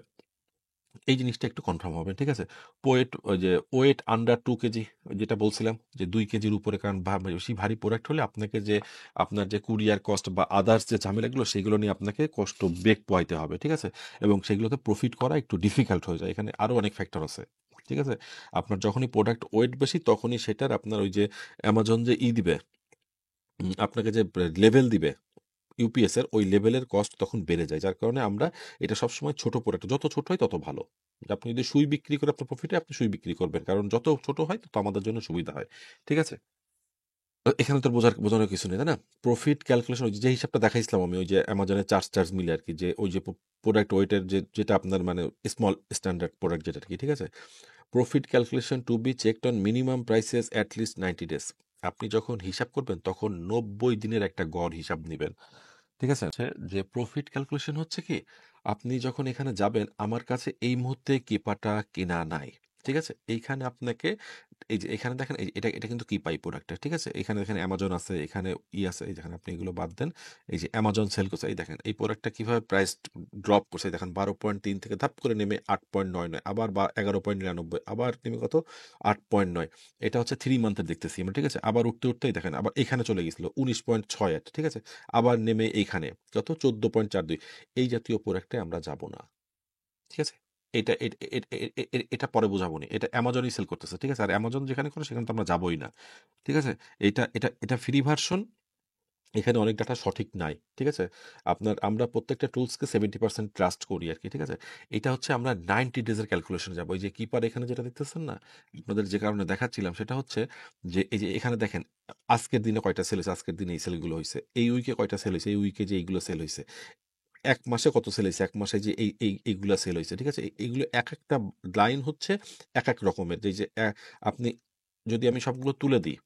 এই জিনিসটা একটু কনফার্ম হবে। ঠিক আছে? ওই যে ওয়েট আন্ডার 2 কেজি, যেটা বলছিলাম যে 2 কেজির উপরে, কারণ বেশি ভারী প্রোডাক্ট হলে আপনাকে যে আপনার যে কুরিয়ার কস্ট বা আদার্স যে ঝামেলাগুলো সেগুলো নিয়ে আপনাকে কষ্ট বেগ পোহাইতে হবে। ঠিক আছে? এবং সেগুলোতে প্রফিট করা একটু ডিফিকাল্ট হয়ে যায়, এখানে আরো অনেক ফ্যাক্টর আছে। ঠিক আছে? আপনার যখনই প্রোডাক্ট ওয়েট বেশি তখনই সেটার আপনার ওই যে অ্যামাজন যে দিবে, আপনাকে যে লেভেল দিবে ইউপিএস এর, ওই লেভেলের কস্ট তখন বেড়ে যায়, যার কারণে আমরা এটা সবসময় ছোট প্রোডাক্ট, যত ছোট হয় তত ভালো। যে আপনি যদি সুই বিক্রি করে আপনার প্রফিটে আপনি সুই বিক্রি করবেন, কারণ যত ছোট হয় তত আমাদের জন্য সুবিধা হয়। ঠিক আছে? এখানে তো বোঝানোর কিছু নেই, তাই না? প্রফিট ক্যালকুলেশন যে হিসাবটা দেখাইছিলাম আমি, ওই যে অ্যামাজনের চার্জ মিলে আর কি, যে ওই যে প্রোডাক্ট ওয়েটের যেটা আপনার মানে স্মল স্ট্যান্ডার্ড প্রোডাক্ট যেটা আর কি। ঠিক আছে? Profit calculation to be checked on minimum prices at least 90 days. আপনি যখন হিসাব করবেন তখন 90 দিনের একটা গড় হিসাব নেবেন। ঠিক আছে? যে প্রফিট ক্যালকুলেশন হচ্ছে কি, আপনি যখন এখানে যাবেন, আমার কাছে এই মুহূর্তে কিপাটা কেনা নাই। ঠিক আছে? এইখানে আপনাকে এই যে এখানে দেখেন, এটা এটা কিন্তু কিপাই প্রোডাক্টটা। ঠিক আছে? এখানে দেখেন অ্যামাজন আছে, এখানে আছে, এই দেখেন, আপনি এগুলো বাদ দেন, এই যে অ্যামাজন সেল করছে, এই দেখেন এই প্রোডাক্টটা কিভাবে প্রাইস ড্রপ করছে, এই দেখেন 12.3 থেকে ধাপ করে নেমে 8.99, আবার 11.99, আবার নেমে কত 8.9। এটা হচ্ছে 3 মান্থের দেখতেছি আমরা। ঠিক আছে? আবার উঠতে উঠতেই দেখেন আবার এখানে চলে গেছিল 19.68। ঠিক আছে? আবার নেমে এইখানে কত 14.42। এই জাতীয় প্রোডাক্টে আমরা যাব না। ঠিক আছে? এটা এটা পরে বোঝাবো নি, এটা অ্যামাজনই সেল করতেছে। ঠিক আছে? আর অ্যামাজন যেখানে করে সেখানে তো আমরা যাবোই না। ঠিক আছে? এটা ফ্রি ভার্সন, এখানে অনেক ডাটা সঠিক নাই। ঠিক আছে? আমরা প্রত্যেকটা টুলসকে 70% ট্রাস্ট করি আরকি। ঠিক আছে? এটা হচ্ছে আমরা 90 ডেজ এর ক্যালকুলেশনে যাবো। এই যে কিপার এখানে যেটা দেখতেছেন না? আপনাদের যে কারণে দেখাচ্ছিলাম সেটা হচ্ছে যে এই যে এখানে দেখেন আজকের দিনে কয়টা সেল হইছে, আজকের দিনে এই সেলগুলো হইছে। এই উইকে কয়টা সেল হইছে, এই উইকে যে এইগুলো সেল হইছে। ১ মাসে কত সেল হইছে, ১ মাসে যে এইগুলা সেল হইছে। ঠিক আছে? এইগুলো একেকটা লাইন হচ্ছে একেক রকমের। যে এই যে আপনি যদি আমি সবগুলো তুলে দিই,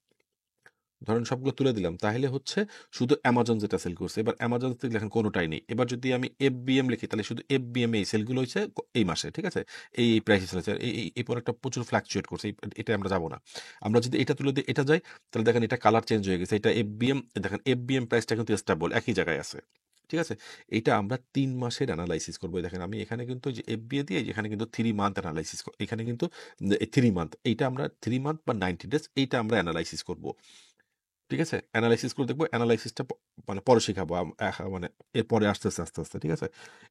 ধরেন সবগুলো তুলে দিলাম, তাহলে হচ্ছে শুধু অ্যামাজন যেটা সেল করছে। এবার অ্যামাজন থেকে লেখেন কোনোটাই নেই। এবার যদি আমি এফবিএম লিখি তাহলে শুধু এফবিএম এই সেলগুলো হচ্ছে এই মাসে। ঠিক আছে? এই প্রাইসে সেল হচ্ছে। এই প্রোডাক্টটা প্রচুর ফ্লাকচুয়েট করছে। এটা আমরা যাব না। আমরা যদি এটা তুলে দিই, এটা যাই, তাহলে দেখেন এটা কালার চেঞ্জ হয়ে গেছে। এটা এফবিএম, দেখেন এফবিএম প্রাইসটা কিন্তু স্টেবল একই জায়গায় আছে। ঠিক আছে? এটা আমরা ৩ মাসের এনালাইসিস করব। দেখেন আমি এখানে কিন্তু যে এফবিএ দিয়ে এখানে কিন্তু 3 মান্থ এনালাইসিস, এখানে কিন্তু 3 মান্থ, এইটা আমরা 3 মান্থ বা 90 ডেজ এইটা আমরা এনালাইসিস করব। ঠিক আছে? এনালাইসিস করে দেখবো। এনালাইসিসটা মানে পরে শিখাবো। মানে এরপরে আসতেছে আস্তে, আস্তে। ঠিক আছে?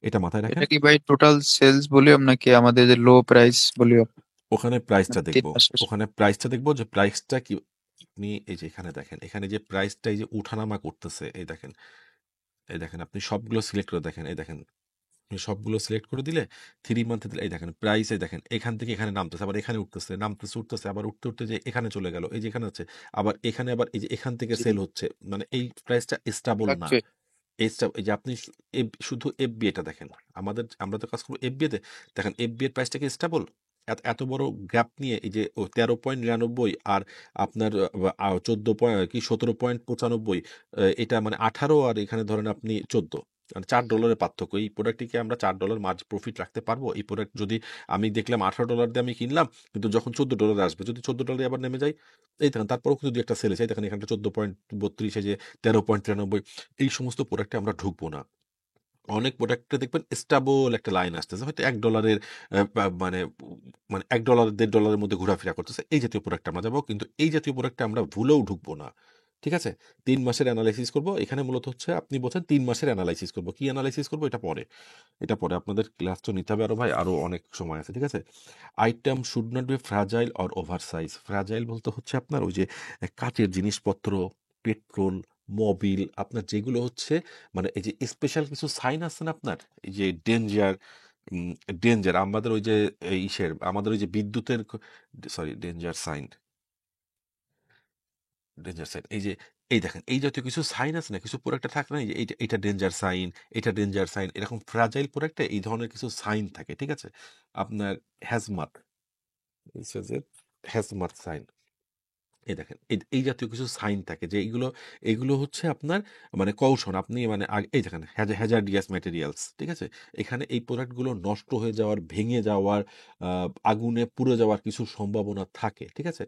এটা মাথায় রাখেন। এটা কি ভাই টোটাল সেলস ভলিউম নাকি আমাদের যে লো প্রাইস ভলিউম? ওখানে প্রাইসটা মানে তিন দেখবো। মাসের ওখানে প্রাইসটা দেখবো যে প্রাইসটা কি। আপনি এই যে এখানে দেখেন, এখানে যে প্রাইসটা এই যে উঠানামা করতেছে, এই দেখেন, এই দেখেন আপনি সবগুলো সিলেক্ট করে দেখেন, এই দেখেন আপনি সবগুলো সিলেক্ট করে দিলে 3 মান্থে দিলে এই দেখেন প্রাইস, এই দেখেন এখান থেকে এখানে নামতেছে, আবার এখানে উঠতেছে, নামতেছে, উঠতেছে, আবার উঠতে উঠতে যে এখানে চলে গেল, এই যে এখানে আছে, আবার এখানে, আবার এই যে এখান থেকে জি সেল হচ্ছে। মানে এই প্রাইসটা স্টেবল না। ফ্লাকচুয়েট। এই যে আপনি শুধু এফবিএ টা দেখেন। আমরা তো কাজ করবো এফবিএ তে। দেখেন এফবিএ এর প্রাইসটা কি স্টেবল? এত বড় গ্যাপ নিয়ে এই যে 13.99 আর আপনার 14 কি 17.95, এটা মানে 18, আর এখানে ধরেন আপনি 14, মানে $4 পার্থক্য। এই প্রোডাক্টটিকে আমরা $4 মার্জ প্রফিট রাখতে পারবো? এই প্রোডাক্ট যদি আমি দেখলাম $18 দিয়ে আমি কিনলাম, কিন্তু যখন $14 আসবে, যদি $14 আবার নেমে যায়, এই দেখেন তারপরেও কিন্তু দুই একটা সেল আছে। এই দেখেন এখানটা 14.32, এই যে 13.93, এই সমস্ত প্রোডাক্টে আমরা ঢুকবো না। অনেক প্রোডাক্টে দেখবেন স্টেবল একটা লাইন আসতেছে, হয়তো $1 মানে মানে $1 $1.5 মধ্যে ঘোরাফেরা করতেছে। এই জাতীয় প্রোডাক্ট আমরা যাবো, কিন্তু এই জাতীয় প্রোডাক্টে আমরা ভুলেও ঢুকবো না। ঠিক আছে? 3 মাসের অ্যানালাইসিস করব। এখানে মূলত হচ্ছে আপনি বলছেন 3 মাসের অ্যানালাইসিস করব। কি অ্যানালাইসিস করব? এটা পরে আপনাদের ক্লাস তো নিতে হবে আরো ভাই, আরো অনেক সময় আছে। ঠিক আছে? Item should not be fragile or over size. Fragile বলতে হচ্ছে আপনার ওই যে কাচের জিনিসপত্র, পেট্রোল, মোবিল, আপনার যেগুলো হচ্ছে মানে এই যে স্পেশাল কিছু সাইন আছে না আপনার, এই যে ডেঞ্জার, ডেঞ্জার আমাদের ওই যে আমাদের ওই যে বিদ্যুতের, সরি, ডেঞ্জার সাইন, এই যে এই দেখেন এই জাতীয় কিছু সাইন আছে না, কিছু প্রোডাক্টে থাকে না, এই যে এটা ডেঞ্জার সাইন, এটা ডেঞ্জার সাইন, এরকম ফ্রাজাইল প্রোডাক্টে এই ধরনের কিছু সাইন থাকে। ঠিক আছে? আপনার হ্যাজমার্ক, হ্যাজমার্ক সাইন, এই দেখেন এই জাতীয় কিছু সাইন থাকে, যে এইগুলো হচ্ছে আপনার মানে কৌশল। আপনি মানে এই দেখেন হ্যাজার্ডিয়াস ম্যাটেরিয়ালস। ঠিক আছে? এখানে এই প্রোডাক্টগুলো নষ্ট হয়ে যাওয়ার, ভেঙে যাওয়ার, আগুনে পুড়ে যাওয়ার কিছু সম্ভাবনা থাকে। ঠিক আছে?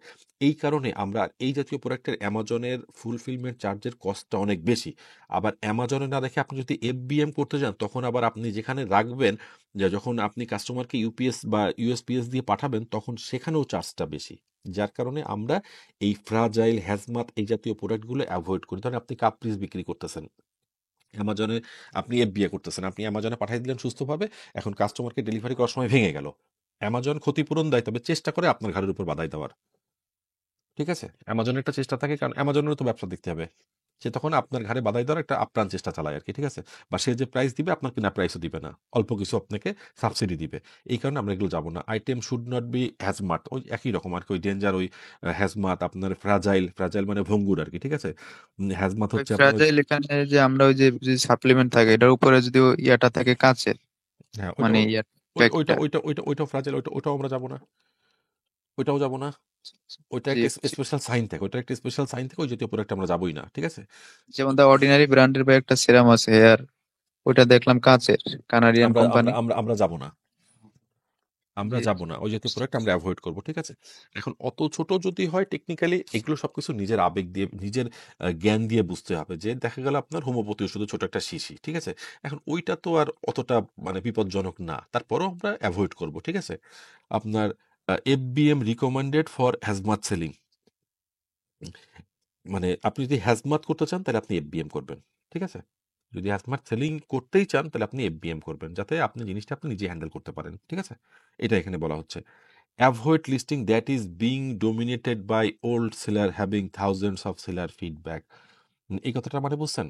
এই কারণে আমরা এই জাতীয় প্রোডাক্টের অ্যামাজনের ফুলফিলমেন্ট চার্জের কস্টটা অনেক বেশি। আবার অ্যামাজনে না দেখে আপনি যদি এফবিএম করতে যান, তখন আবার আপনি যেখানে রাখবেন, যে যখন আপনি কাস্টমারকে ইউপিএস বা ইউএসপিএস দিয়ে পাঠাবেন, তখন সেখানেও চার্জটা বেশি। যার কারণে আমরা এই ফ্রাজাইল, হ্যাজমাত এই জাতীয় প্রোডাক্টগুলো এভয়েড করি। ধরেন আপনি কাপ পিস বিক্রি করতেছেন অ্যামাজনে, আপনি এফবিএ করতেছেন, আপনি অ্যামাজনে পাঠিয়ে দিলেন সুস্থভাবে, এখন কাস্টমারকে ডেলিভারি করার সময় ভেঙে গেল, অ্যামাজন ক্ষতিপূরণ দেয়, তবে চেষ্টা করে আপনার ঘাড়ের উপর বাধাই দেওয়ার। ঠিক আছে? অ্যামাজনের একটা চেষ্টা থাকে, কারণ অ্যামাজনেরও তো ব্যবসা দেখতে হবে। সে তখন আপনার ঘাড়ে বাধাই দেওয়ার একটা আপ্রাণ চেষ্টা চালায় আর কি। ঠিক আছে? বা সে যে প্রাইস দিবে আপনার কিনা প্রাইসও দিবে না, অল্প কিছু আপনাকে সাবসিডি দিবে। এই কারণে আমরা এগুলো যাবো না। আইটেম শুড নট বি হ্যাজমার্ট, ওই একই রকম আর কি, ওই ডেঞ্জার, ওই হ্যাজমাত, আপনার ফ্রাজাইল, ফ্রাজাইল মানে ভঙ্গুর আর কি। ঠিক আছে? হ্যাজমাত ওই হচ্ছে আপনার ফ্রাজাইল এখানে যে আমরা ওই যে সাপ্লিমেন্ট থাকে এটার উপরে যদি ইয়াটা থাকে কাঁচের, হ্যাঁ, মানে ইয়ার ওই ওইটা ব্যাগটা। ওইটা ওইটা ওইটাও ফ্রাজাইল, ওইটাও আমরা যাবো না। ওইটাও যাবো না। ওইটা জি একটা বুঝছি। স্পেশাল সাইন থাকে, ওইটা একটা স্পেশাল সাইন থাকে, ওই জাতীয় প্রোডাক্ট আমরা যাবোই না। ঠিক আছে? যেমন দা অর্ডিনারি ব্র্যান্ডের বা একটা সেরাম আছে হেয়ার, ওইটা দেখলাম কাঁচের, কানাডিয়ান আমরা আমরা কোম্পানি। আমরা আমরা যাবো না। আমরা জি যাব না, ওই জাতীয় প্রোডাক্ট আমরা অ্যাভয়েড করব। ঠিক আছে? এখন অত ছোট যদি হয়, টেকনিক্যালি এগুলো সবকিছু নিজের আবেগ দিয়ে, নিজের জ্ঞান দিয়ে বুঝতে হবে। যে দেখা গেল আপনার হোমিওপ্যাথি ওষুধে ছোট একটা শিশি, ঠিক আছে, এখন ওইটা তো আর অতটা মানে বিপজ্জনক না, তারপরেও আমরা অ্যাভয়েড করব। ঠিক আছে? আপনার এফবিএম রিকমেন্ডেড ফর হ্যাজমাত সেলিং, মানে আপনি যদি হ্যাজমাত করতে চান তাহলে আপনি এফবিএম করবেন। ঠিক আছে? যদি হ্যাজমাত সেলিং করতেই চান তাহলে আপনি এফবিএম করবেন, যাতে আপনি জিনিসটা আপনি নিজে হ্যান্ডেল করতে পারেন। ঠিক আছে? এটা এখানে বলা হচ্ছে। Avoid listing that is being dominated by old seller having thousands of seller feedback. এই কথাটা মানে বুঝছেন?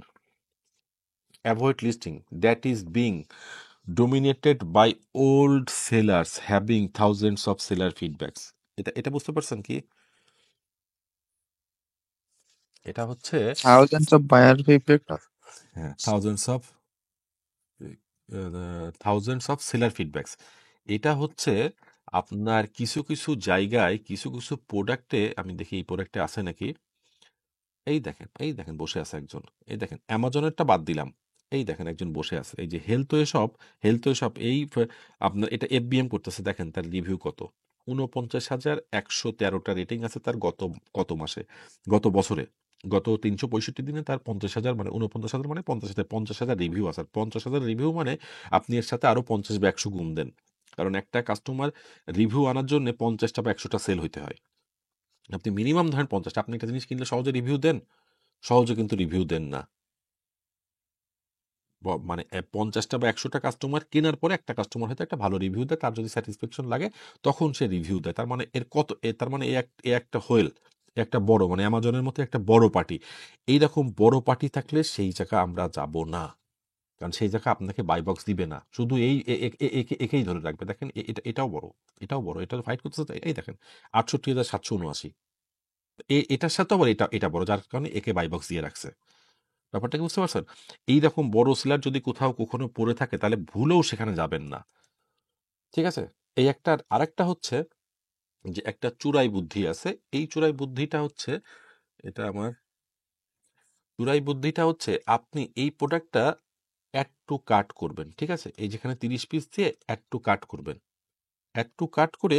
Avoid listing that is being dominated by old sellers having thousands of seller feedbacks. এটা এটা বুঝতে পারছেন কি? এটা হচ্ছে থাউজেন্ডস অফ বায়ার ফিডব্যাক। হ্যাঁ, থাউজেন্ডস অফ সেলার ফিডব্যাকস। এটা হচ্ছে আপনার কিছু কিছু জায়গায় কিছু কিছু প্রোডাক্টে, আমি দেখি এই প্রোডাক্টে আছে নাকি। এই দেখেন বসে আছে একজন। এই দেখেন অ্যামাজনেরটা বাদ দিলাম। এই দেখেন একজন বসে আছে, এই যে হেলথ ওয়ে শপ আপনার এটা এফবিএম করতেছে। দেখেন তার রিভিউ কত, 49,113টা রেটিং আছে তার গত গত মাসে, গত বছরে, গত 365 দিনে তার 50,000 মানে 49,000 মানে 50,000 রিভিউ আছে। 50,000 রিভিউ মানে আপনি এর সাথে আরো 50 বা 100 গুণ দেন, কারণ একটা কাস্টমার রিভিউ আনার জন্য 50টা বা 100টা সেল হইতে হয়। আপনি মিনিমাম ধরেন 50টা। আপনি একটা জিনিস কিনলে সহজে রিভিউ দেন? সহজে কিন্তু রিভিউ দেন না। মানে 50টা বা 100টা কাস্টমার কেনার পরে একটা কাস্টমার হয়তো একটা ভালো রিভিউ দেয়, তার যদি স্যাটিসফ্যাকশন লাগে তখন সে রিভিউ দেয়। তার মানে তার মানে এ একটা হোয়েল, একটা বড় মানে অ্যামাজনের মতো একটা বড় পার্টি। এইরকম বড় পার্টি থাকলে সেই জায়গা আমরা যাব না, কারণ সেই জায়গা আপনাকে বাই বক্স দিবে না, শুধু এই একেই ধরে রাখবে। দেখেন এটাও বড়, এটা ফাইট করতেছে তো। এই দেখেন 68,779। এটার সাথে আবার এটা এটা বড়, যার কারণে একে বাই বক্স দিয়ে রাখছে। ব্যাপারটা কি বুঝতে পারছেন? এইরকম বড় সেলার যদি কোথাও কখনো পড়ে থাকে তাহলে ভুলেও সেখানে যাবেন না, ঠিক আছে? এই একটা। আরেকটা হচ্ছে যে একটা চুরাই বুদ্ধি আছে। এই চুরাই বুদ্ধিটা হচ্ছে, এটা আমার চুরাই বুদ্ধিটা হচ্ছে, আপনি এই প্রোডাক্টটা অ্যাড টু কার্ট করবেন, ঠিক আছে? এই যেখানে 30 পিস দিয়ে অ্যাড টু কার্ট করবেন। অ্যাড টু কার্ট করে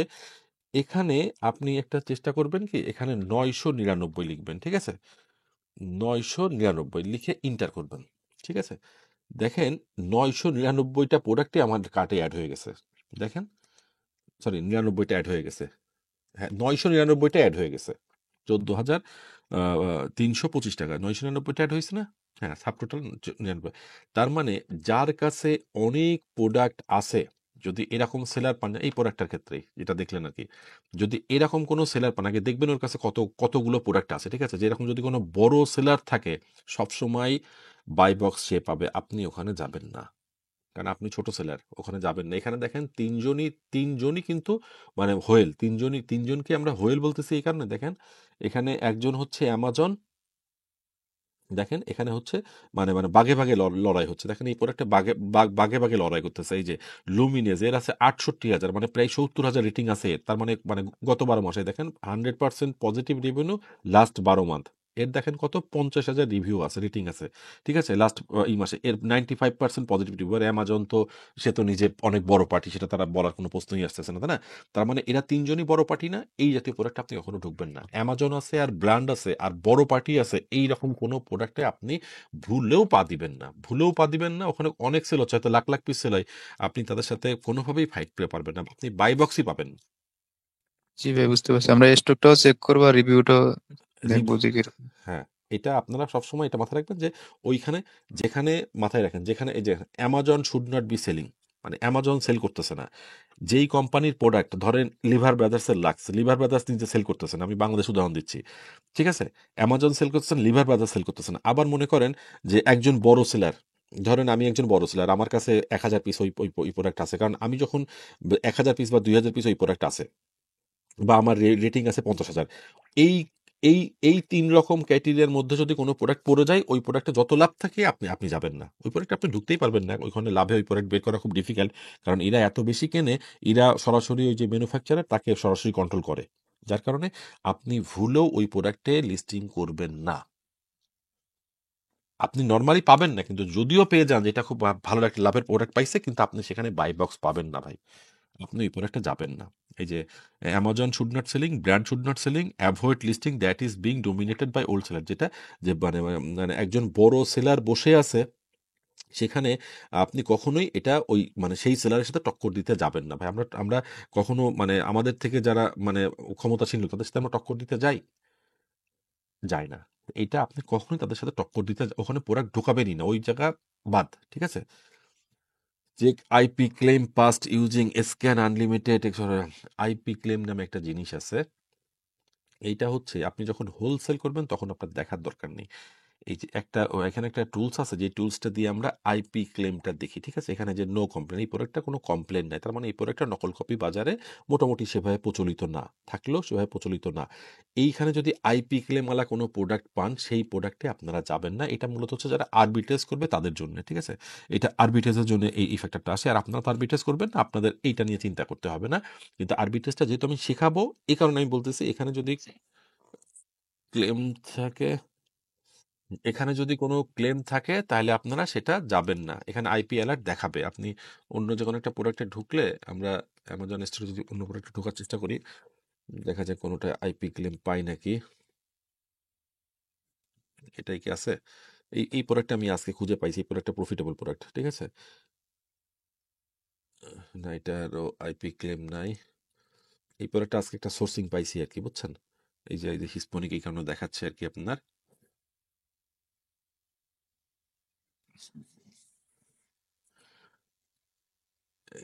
এখানে আপনি একটা চেষ্টা করবেন কি, এখানে 999 লিখবেন, ঠিক আছে? 999 লিখে ইন্টার করবেন, ঠিক আছে? দেখেন 999টা প্রোডাক্টই আমার কার্টে অ্যাড হয়ে গেছে। দেখেন, সরি 99টা অ্যাড হয়ে গেছে। হ্যাঁ, 999টা অ্যাড হয়ে গেছে। 14,325 টাকা 999টা অ্যাড হয়েছে না? হ্যাঁ, সাব টোটাল 99। তার মানে যার কাছে অনেক প্রোডাক্ট আছে, যদি এরকম সেলার পান, এই প্রোডাক্টটার ক্ষেত্রেই যেটা দেখলেন আর কি, যদি এরকম কোনো সেলার পান, আগে দেখবেন ওর কাছে কতগুলো প্রোডাক্ট আছে, ঠিক আছে? যেরকম যদি কোনো বড় সেলার থাকে, সবসময় বাই বক্স সে পাবে, আপনি ওখানে যাবেন না, কারণ আপনি ছোট সেলার, ওখানে যাবেন না। এখানে দেখেন তিনজনই কিন্তু মানে হোয়েল, তিনজনকে আমরা হোয়েল বলতেছি এই কারণে। দেখেন এখানে একজন হচ্ছে অ্যামাজন, দেখেন এখানে হচ্ছে মানে মানে বাঘে বাঘে লড়াই হচ্ছে। দেখেন এই প্রোডাক্টে বাঘে বাঘে লড়াই করতেছে। এই যে লুমিনেজ, এর আছে 68,000 মানে প্রায় 70,000 রেটিং আছে এর। তার মানে মানে গত 12 মাসে দেখেন 100% পজিটিভ রেভিনিউ লাস্ট 12 মান্থ। এর দেখেন কত 50,000 রিভিউ আছে, রেটিং আছে, ঠিক আছে? লাস্ট এই মাসে এর 95% পজিটিভ রিভিউ। আর অ্যামাজন তো সে তো নিজে অনেক বড় পার্টি, সেটা তারা বলার কোনো প্রশ্নই আসতেছে না, তাই না? তার মানে এরা তিনজনই বড় পার্টি না? এই জাতীয় প্রোডাক্ট আপনি কখনো ঢুকবেন না। অ্যামাজন আছে আর ব্র্যান্ড আছে আর বড় পার্টি আছে, এই রকম কোনো প্রোডাক্টে আপনি ভুলেও পা দিবেন না, ভুলেও পা দিবেন না। ওখানে অনেক সেল হচ্ছে, হয়তো লাখ লাখ পিস সেল হয়, আপনি তাদের সাথে কোনোভাবেই ফাইট করে পারবেন না, আপনি বাই বক্সই পাবেন। জি ভাই, বুঝতে পারছি। আমরা স্টকটাও চেক করবো আর রিভিউটাও দেখবো রিভিউ, যে কিরকম। হ্যাঁ, এটা আপনারা সবসময় এটা মাথায় রাখবেন যে ওইখানে, যেখানে মাথায় রাখেন, যেখানে এই যে Amazon should not be selling, মানে অ্যামাজন সেল করতেছে না। যেই কোম্পানির প্রোডাক্ট, ধরেন লিভার ব্রাদার্সের লাক্স, লিভার ব্রাদার্স নিজে সেল করতেছেন, আমি বাংলাদেশ উদাহরণ দিচ্ছি, ঠিক আছে? অ্যামাজন সেল করতেছেন, লিভার ব্রাদার্স সেল করতেছেন। আবার মনে করেন যে একজন বড় সেলার, ধরেন আমি একজন বড় সেলার, আমার কাছে 1,000 পিস ওই প্রোডাক্ট আছে, কারণ আমি যখন 1,000 পিস বা 2,000 পিস ওই প্রোডাক্ট আছে, বা আমার রেটিং আছে 50,000, এই এই এই 3 রকম ক্রাইটেরিয়ার মধ্যে যদি কোনো প্রোডাক্ট পড়ে যায়, ওই প্রোডাক্টে যত লাভ থাকে আপনি যাবেন না, ওই প্রোডাক্ট আপনি ঢুকতেই পারবেন না। ওইখানে লাভে ওই প্রোডাক্ট বের করা খুব ডিফিকাল্ট, কারণ এরা এত বেশি কেনে, এরা সরাসরি ওই যে ম্যানুফ্যাকচারার তাকে সরাসরি কন্ট্রোল করে, যার কারণে আপনি ভুলেও ওই প্রোডাক্টে লিস্টিং করবেন না। আপনি নর্মালি পাবেন না, কিন্তু যদিও পেয়ে যান, যেটা খুব ভালো একটা লাভের প্রোডাক্ট পাইছে, কিন্তু আপনি সেখানে বাই বক্স পাবেন না ভাই, আপনি ওই প্রোডাক্টে যাবেন না। এই যে Amazon should not selling, brand should not selling, avoid listing that is being dominated by old seller, যেটা যে মানে মানে একজন বড় সেলার বসে আছে সেখানে, আপনি কখনোই এটা ওই মানে সেই সেলারের সাথে টক্কর দিতে যাবেন না ভাই। আমরা আমরা কখনো মানে আমাদের থেকে যারা মানে ক্ষমতাসীন লোক, তাদের সাথে আমরা টক্কর দিতে যাই না। এটা আপনি কখনোই তাদের সাথে টক্কর দিতে ওখানে প্রোডাক্ট ঢোকাবেনই না, ওই জায়গা বাদ, ঠিক আছে? Check IP claim past using scan unlimited. IP claim নামে একটা জিনিস আছে। এইটা হচ্ছে আপনি যখন হোলসেল করবেন তখন আপনার দেখার দরকার নেই। এই যে একটা এখানে একটা টুলস আছে যে টুলসটা দিয়ে আমরা আইপি ক্লেমটা দেখি, ঠিক আছে? এখানে যে নো কমপ্লেন, এই প্রোডাক্টটা কোনো কমপ্লেন নাই, তার মানে এই প্রোডাক্টটা নকল কপি বাজারে মোটামুটি সেভাবে প্রচলিত না, থাকলেও সেভাবে প্রচলিত না। এইখানে যদি আইপি ক্লেমওয়ালা কোনো প্রোডাক্ট পান সেই প্রোডাক্টে আপনারা যাবেন না। এটা মূলত হচ্ছে যারা আরবিট্রেজ করবে তাদের জন্য, ঠিক আছে? এটা আরবিট্রেজের জন্য এই ইফেক্টটা আসে, আর আপনারা তো আরবিট্রেজ করবেন না, আপনাদের এইটা নিয়ে চিন্তা করতে হবে না। কিন্তু আরবিট্রেজটা যেহেতু আমি শেখাবো এই কারণে আমি বলতেছি, এখানে যদি ক্লেম থাকে, এখানে যদি কোনো ক্লেম থাকে তাহলে আপনারা সেটা যাবেন না, এখানে আইপি অ্যালার্ট দেখাবে। আপনি অন্য যে কোনো একটা প্রোডাক্টে ঢুকলে, আমরা অ্যামাজন স্টোরে যদি অন্য প্রোডাক্টে ঢোকার চেষ্টা করি, দেখা যায় কোনোটা আইপি ক্লেম পাই নাকি। এটাই কি আছে? এই প্রোডাক্টটা আমি আজকে খুঁজে পাইছি, এই প্রোডাক্টটা প্রফিটেবল প্রোডাক্ট, ঠিক আছে? না, এটারও আইপি ক্লেম নাই। এই প্রোডাক্টটা আজকে একটা সোর্সিং পাইছি আর কি, বুঝছেন? এই যে হিসপনিক এই কারণে দেখাচ্ছে আর কি আপনার।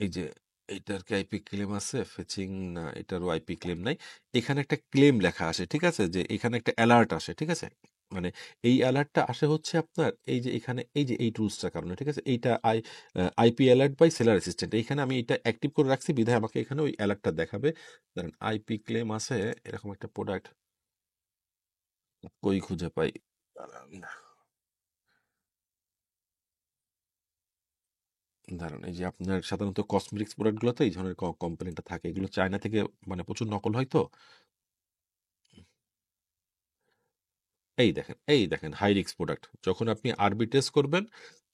এই যে এইটার কি আইপি ক্লেম আছে? ফেচিং, না এটারও আইপি ক্লেম নাই। এখানে একটা ক্লেম লেখা আসে, ঠিক আছে? যে এখানে একটা অ্যালার্ট আসে, ঠিক আছে? মানে এই অ্যালার্টটা আসে হচ্ছে আপনার এই যে এখানে এই যে এই টুলসটার কারণে, ঠিক আছে? এইটা IP alert by seller assistant, এইখানে আমি এটা অ্যাক্টিভ করে রাখছি বিধায় আমাকে এখানে ওই অ্যালার্টটা দেখাবে। ধরেন আইপি ক্লেম আছে এরকম একটা প্রোডাক্ট, কই খুঁজে পাই? দারুন, এই যে আপনার সাধারণত কসমেটিক্স প্রোডাক্টগুলোতে এই ধরনের কম্পোনেন্টটা থাকে, এগুলো চায়না থেকে মানে প্রচুর নকল হয় তো। এই দেখেন হাই রিস্ক প্রোডাক্ট, যখন আপনি আরবিট্রেজ করবেন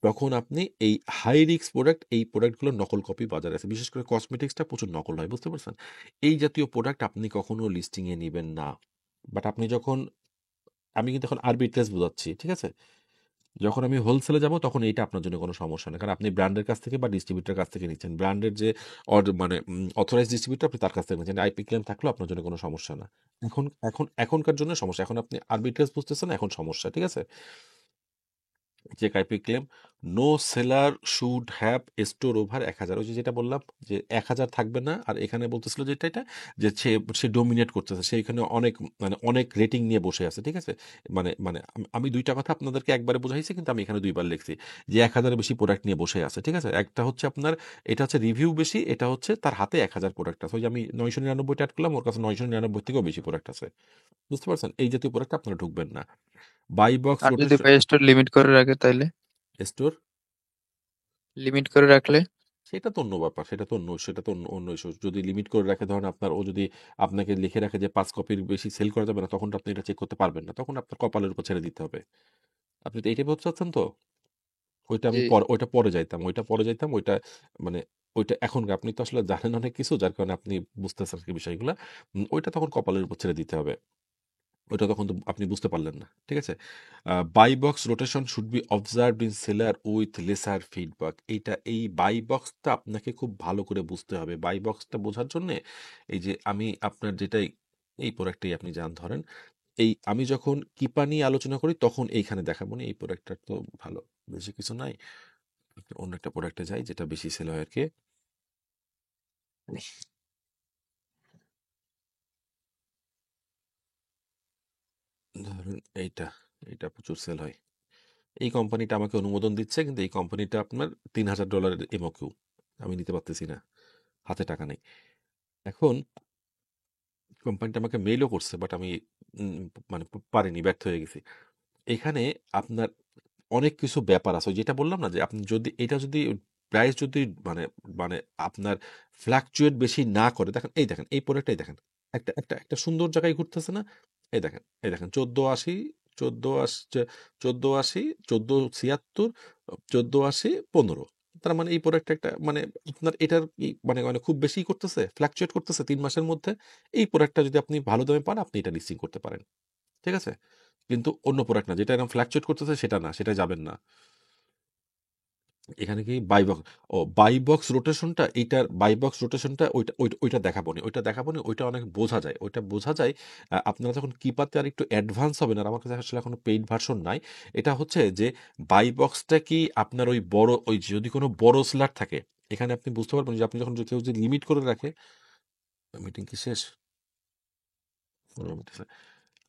তখন আপনি এই হাই রিস্ক প্রোডাক্ট, এই প্রোডাক্টগুলো নকল কপি বাজারে আছে, বিশেষ করে কসমেটিক্সটা প্রচুর নকল হয়, বুঝতে পারছেন? এই জাতীয় প্রোডাক্ট আপনি কখনো লিস্টিং এ নিবেন না। বাট আপনি যখন, আমি কিন্তু এখন আরবিট্রেজ বোঝাচ্ছি, ঠিক আছে? যখন আমি হোলসেলে যাব তখন এইটা আপনার জন্য কোনো সমস্যা না, কারণ আপনি ব্র্যান্ডের কাছ থেকে বা ডিস্ট্রিবিউটরের কাছ থেকে নিচ্ছেন, ব্র্যান্ডের যে মানে অথরাইজ ডিস্ট্রিবিউটর আপনি তার কাছ থেকে নিচ্ছেন, আইপি ক্লেম থাকলেও আপনার জন্য কোনো সমস্যা না। এখনকার জন্য সমস্যা, এখন আপনি আরবিট্রেজ বুঝতেছেন, এখন সমস্যা, ঠিক আছে? Check IP claim, no seller should have store over 1,000, ওই যে যেটা বললাম যে 1,000 থাকবে না। আর এখানে বলতেছিল যেটা এটা, যে সে সে ডোমিনেট করতেছে, সে এখানে অনেক মানে অনেক রেটিং নিয়ে বসে আছে, ঠিক আছে? মানে মানে আমি দুইটা কথা আপনাদেরকে একবারে বোঝাইছি, কিন্তু আমি এখানে দুইবার লিখছি যে 1,000-এর বেশি প্রোডাক্ট নিয়ে বসে আছে, ঠিক আছে? একটা হচ্ছে আপনার, এটা হচ্ছে রিভিউ বেশি, এটা হচ্ছে তার হাতে 1,000 প্রোডাক্ট আছে। ওই যে আমি 999 অ্যাড করলাম, ওর কাছে 999 থেকেও বেশি প্রোডাক্ট আছে, বুঝতে পারছেন? এই জাতীয় প্রোডাক্ট আপনারা ঢুকবেন না। বাই বক্স আর যদি রোটেশন ভাই স্টোর লিমিট করে রাখে তাইলে, স্টোর, লিমিট করে রাখলে? সেটা তো অন্য ব্যাপার, সেটা তো অন্য ইস্যু। যদি লিমিট করে রাখে, ধরেন আপনার ও যদি আপনাকে লিখে রাখে যে 5 কপির বেশি সেল করা যাবে না, তখন তো আপনি এটা চেক করতে পারবেন না, তখন আপনার কপালের উপর ছেড়ে দিতে হবে। আপনি তো এইটাই বলতে চাচ্ছেন তো? ওইটা আমি জি। ওইটা পরে যাইতাম ওইটা, মানে ওইটা এখন আপনি তো আসলে জানেন অনেক কিছু, যার কারণে আপনি বুঝতেছেন কি বিষয়গুলো। ওইটা তখন কপালের উপর ছেড়ে দিতে হবে, ওইটা তখন তো আপনি বুঝতে পারলেন না, ঠিক আছে? Buy box rotation should be observed in seller with lesser feedback, এইটা এই বাই বক্সটা আপনাকে খুব ভালো করে বুঝতে হবে। বাই বক্সটা বোঝার জন্য এই যে আমি আপনার যেটাই, এই প্রোডাক্টটাই আপনি যান ধরেন, এই আমি যখন কিপা নিয়ে আলোচনা করি তখন এইখানে দেখাবো না, এই প্রোডাক্টটার তো ভালো বেশি কিছু নাই, অন্য একটা প্রোডাক্টে যাই যেটা বেশি সেল হয় আর কি। ধরুন এইটা, এটা প্রচুর সেল হয়, এই কোম্পানিটা আমাকে অনুমোদন দিচ্ছে, কিন্তু এই কোম্পানিটা আপনার $3,000 এমওকিউ, আমি নিতে পারতেছি না, হাতে টাকা নেই। এখন কোম্পানিটা আমাকে মেইলও করছে, বাট আমি উম, মানে পারিনি, ব্যর্থ হয়ে গেছি। এখানে আপনার অনেক কিছু ব্যাপার আছে, ওই যেটা বললাম না, যে আপনি যদি এটা যদি প্রাইস যদি মানে মানে আপনার ফ্লাকচুয়েট বেশি না করে, দেখেন এই প্রোডাক্টটাই দেখেন, একটা সুন্দর জায়গায় ঘুরতেছে না? এই দেখেন 1480, 1480, 1480, 1476, 1480, 15। তার মানে এই প্রোডাক্ট একটা মানে আপনার এটার মানে মানে খুব বেশি করতেছে, ফ্লাকচুয়েট করতেছে 3 মাসের মধ্যে। এই প্রোডাক্টটা যদি আপনি ভালো দামে পান, আপনি এটা লিস্টিং করতে পারেন, ঠিক আছে? কিন্তু অন্য প্রোডাক্ট না, যেটা এরকম ফ্লাকচুয়েট করতেছে সেটা না, সেটা যাবেন না। এখানে কি বাই বক্স রোটেশনটা, এইটার বাই বক্স রোটেশনটা ওইটা দেখাবো না, ওইটা অনেক বোঝা যায়, ওইটা বোঝা যায়। আপনারা যখন কিপাতে আর একটু অ্যাডভান্স হবেন, আর আমার কাছে আসলে এখনো পেইড ভার্সন নাই, এটা হচ্ছে যে বাই বক্সটা কি আপনার ওই বড়, ওই যদি কোনো বড় স্ল্যাট থাকে, এখানে আপনি বুঝতে পারবেন যে আপনি যখন কেউ যদি লিমিট করে রাখে। মিটিং কি শেষ? 15 মিনিট আছে।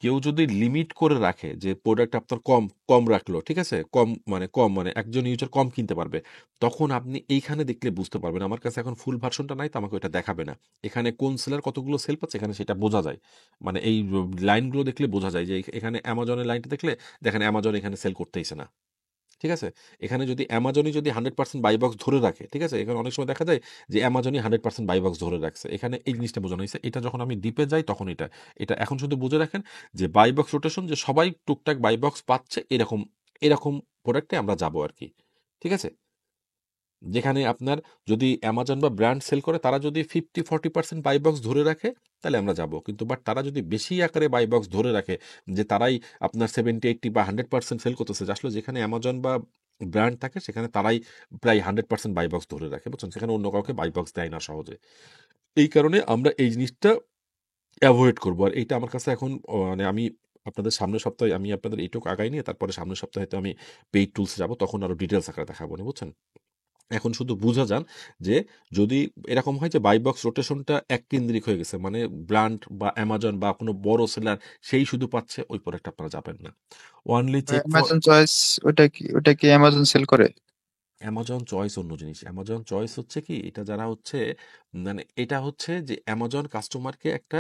কেউ যদি লিমিট করে রাখে যে প্রোডাক্ট আপনার কম কম রাখলো, ঠিক আছে, কম মানে একজন ইউজার কম কিনতে পারবে, তখন আপনি এইখানে দেখলে বুঝতে পারবেন আমার কাছে এখন ফুল ভার্সনটা নাই তো আমাকে ওটা দেখাবে না। এখানে কোন সেলার কতগুলো সেল পাচ্ছে এখানে সেটা বোঝা যায়। মানে এই লাইনগুলো দেখলে বোঝা যায় যে এখানে অ্যামাজনের লাইনটা দেখলে দেখেন অ্যামাজন এখানে সেল করতেইছে না। ঠিক আছে? এখানে যদি অ্যামাজনই যদি 100% বাই বক্স ধরে রাখে, ঠিক আছে? এখানে অনেক সময় দেখা যায় যে অ্যামাজনই 100% বাই বক্স ধরে রাখছে। এখানে এই জিনিসটা বোঝানো হইছে। এটা যখন আমি ডিপে যাই তখন এটা এখন শুধু বুঝে রাখেন যে বাই বক্স রোটেশন, যে সবাই টুকটাক বাই বক্স পাচ্ছে এরকম প্রোডাক্টে আমরা যাবো আরকি। ঠিক আছে? যেখানে আপনার যদি অ্যামাজন বা ব্র্যান্ড সেল করে তারা যদি 50-40% বাই বক্স ধরে রাখে তাহলে আমরা যাব। কিন্তু বাট তারা যদি বেশি আকারে বাই বক্স ধরে রাখে যে তারাই আপনার 70-80 বা 100% সেল করতেছে, যে আসলে যেখানে অ্যামাজন বা ব্র্যান্ড থাকে সেখানে তারাই প্রায় 100% বাই বক্স ধরে রাখে, বুঝছেন? সেখানে অন্য কাউকে বাই বক্স দেয় না সহজে। এই কারণে আমরা এই জিনিসটা অ্যাভয়েড করবো। আর এইটা আমার কাছে এখন মানে আমি আপনাদের সামনের সপ্তাহে আমি আপনাদের এইটুকু আগাই নিয়ে তারপরে সামনের সপ্তাহে হয়তো আমি পেইড টুলস যাব, তখন আরো ডিটেলস আকারে দেখাবো না, বুঝছেন? এখন শুধু বুঝা যান যে যদি এরকম হয় যে বাই বক্স রোটেশনটা এককেন্দ্রিক হয়ে গেছে, মানে ব্র্যান্ড বা অ্যামাজন বা কোনো বড় সেলার সেই শুধু পাচ্ছে, ওই প্রোডাক্ট আপনারা যাবেন না। Only check for Amazon choice, ওটা কি অ্যামাজন সেল করে? অ্যামাজন চয়েস অন্য জিনিস। অ্যামাজন চয়েস হচ্ছে কি, এটা যারা হচ্ছে মানে এটা হচ্ছে যে অ্যামাজন কাস্টমারকে একটা